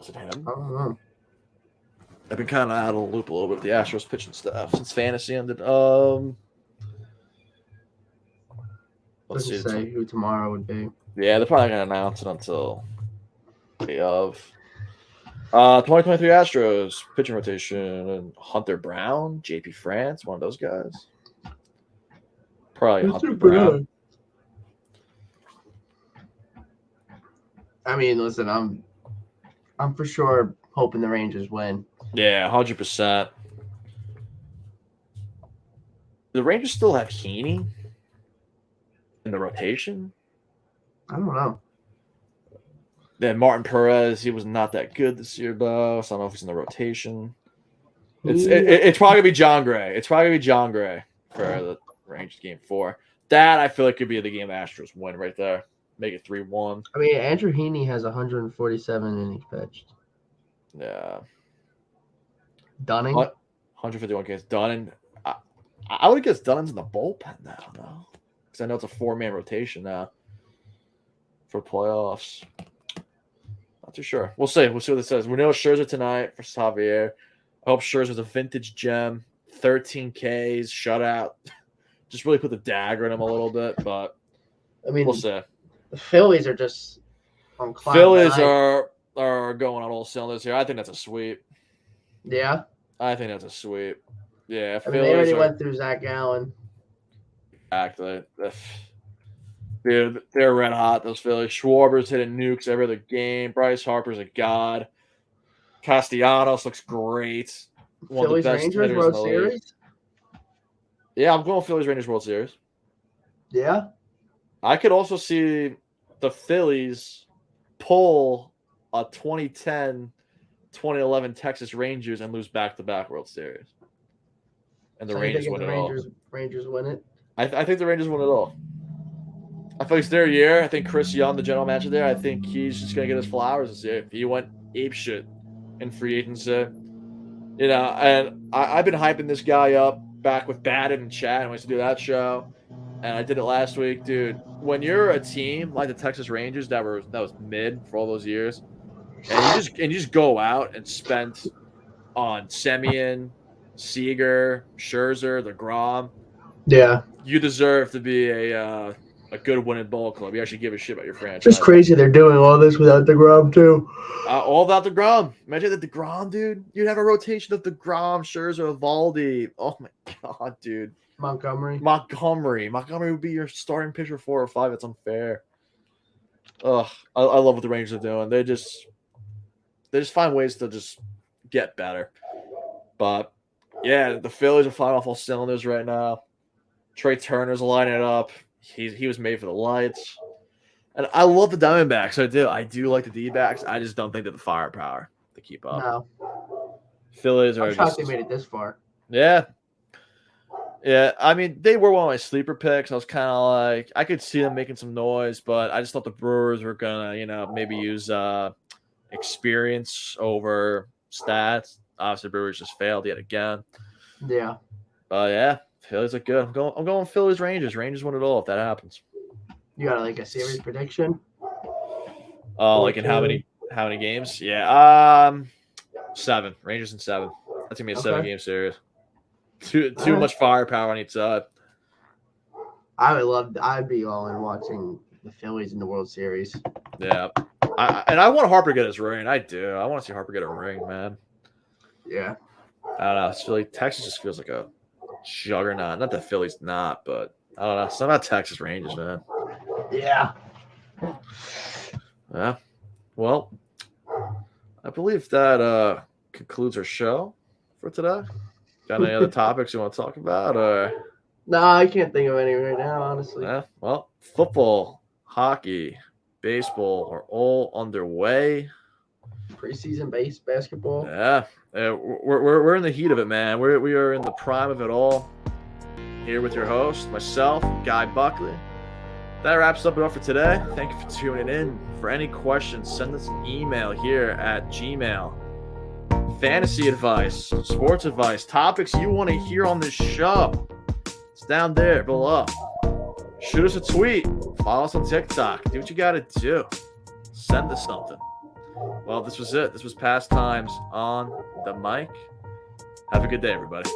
Is it him? I don't know. I've been kind of out of the loop a little bit with the Astros pitching stuff since fantasy ended. Let's see. Say who tomorrow would be. Yeah, they're probably going to announce it until the of. 2023 Astros pitching rotation and Hunter Brown, JP France, one of those guys. Probably Hunter Brown. I mean, listen, I'm for sure hoping the Rangers win. Yeah, 100%. The Rangers still have Heaney in the rotation. I don't know. Then Martin Perez, he was not that good this year, though. So I don't know if he's in the rotation. It's probably going to be John Gray. It's probably going to be John Gray for the Rangers game 4. That, I feel like, could be the game the Astros win right there. Make it 3-1. I mean, Andrew Heaney has 147 innings pitched. Yeah. Dunning? 151 games. Dunning. I would guess Dunning's in the bullpen now, though. Because I know it's a 4-man rotation now for playoffs. Not too sure. We'll see. We'll see what it says. We know Scherzer tonight for Javier. I hope Scherzer's a vintage gem. 13 Ks, shutout. Just really put the dagger in him a little bit, but I mean, we'll see. The Phillies are just on cloud Phillies nine. are going on all cylinders here. I think that's a sweep. Yeah? I think that's a sweep. Yeah, I mean, they already went through Zach Gallen. Exactly. Dude, they're red hot, those Phillies. Schwarber's hitting nukes every other game. Bryce Harper's a god. Castellanos looks great. One Phillies of the best Rangers World Series? Yeah, I'm going Phillies Rangers World Series. Yeah? I could also see the Phillies pull a 2010, 2011 Texas Rangers and lose back-to-back World Series. And the Rangers win it all. Rangers win it? I think the Rangers win it all. I feel like it's their year. I think Chris Young, the general manager there, I think he's just going to get his flowers this year. He went apeshit in free agency. You know, and I've been hyping this guy up back with Batted and Chad, and we used to do that show. And I did it last week, dude. When you're a team like the Texas Rangers that was mid for all those years, and you just go out and spend on Semien, Seager, Scherzer, DeGrom. Yeah, you deserve to be a good winning ball club. You actually give a shit about your franchise. It's crazy they're doing all this without DeGrom too. All without DeGrom. Imagine the DeGrom, dude. You'd have a rotation of DeGrom, Scherzer, Evaldi. Oh my god, dude. Montgomery would be your starting pitcher 4 or 5. It's unfair. Ugh, I love what the Rangers are doing. They just find ways to just get better. But yeah, the Phillies are firing off all cylinders right now. Trey Turner's lining it up. He was made for the lights. And I love the Diamondbacks. I do like the D-backs. I just don't think they have the firepower to keep up. No. Phillies are I'm shocked they made it this far. Yeah. Yeah, I mean, they were one of my sleeper picks. I was kind of like, I could see them making some noise, but I just thought the Brewers were going to, maybe use experience over stats. Obviously, the Brewers just failed yet again. Yeah. But yeah, Phillies are good. I'm going Phillies Rangers. Rangers win it all if that happens. You got a series prediction? Like in how many games? Yeah, 7. Rangers in 7. That's gonna be a 7-game series. Too much firepower on each side. I'd be all in watching the Phillies in the World Series. Yeah. I want Harper to get his ring. I do. I want to see Harper get a ring, man. Yeah. I don't know. It's really Texas just feels like a juggernaut. Not that Philly's not, but I don't know. It's not about Texas Rangers, man. Yeah. Yeah. Well, I believe that concludes our show for today. Got any other topics you want to talk about? Or no, I can't think of any right now, honestly. Yeah. Well, football, hockey, baseball are all underway. Preseason basketball. Yeah. We're in the heat of it, man. We are in the prime of it all. Here with your host, myself, Guy Buckley. That wraps up for today. Thank you for tuning in. For any questions, send us an email here at Gmail. fantasy advice, sports advice, topics you want to hear on this show. It's down there below. Shoot us a tweet. Follow us on TikTok. Do what you got to do. Send us something. Well, this was it. This was Pastimes on the Mic. Have a good day, everybody.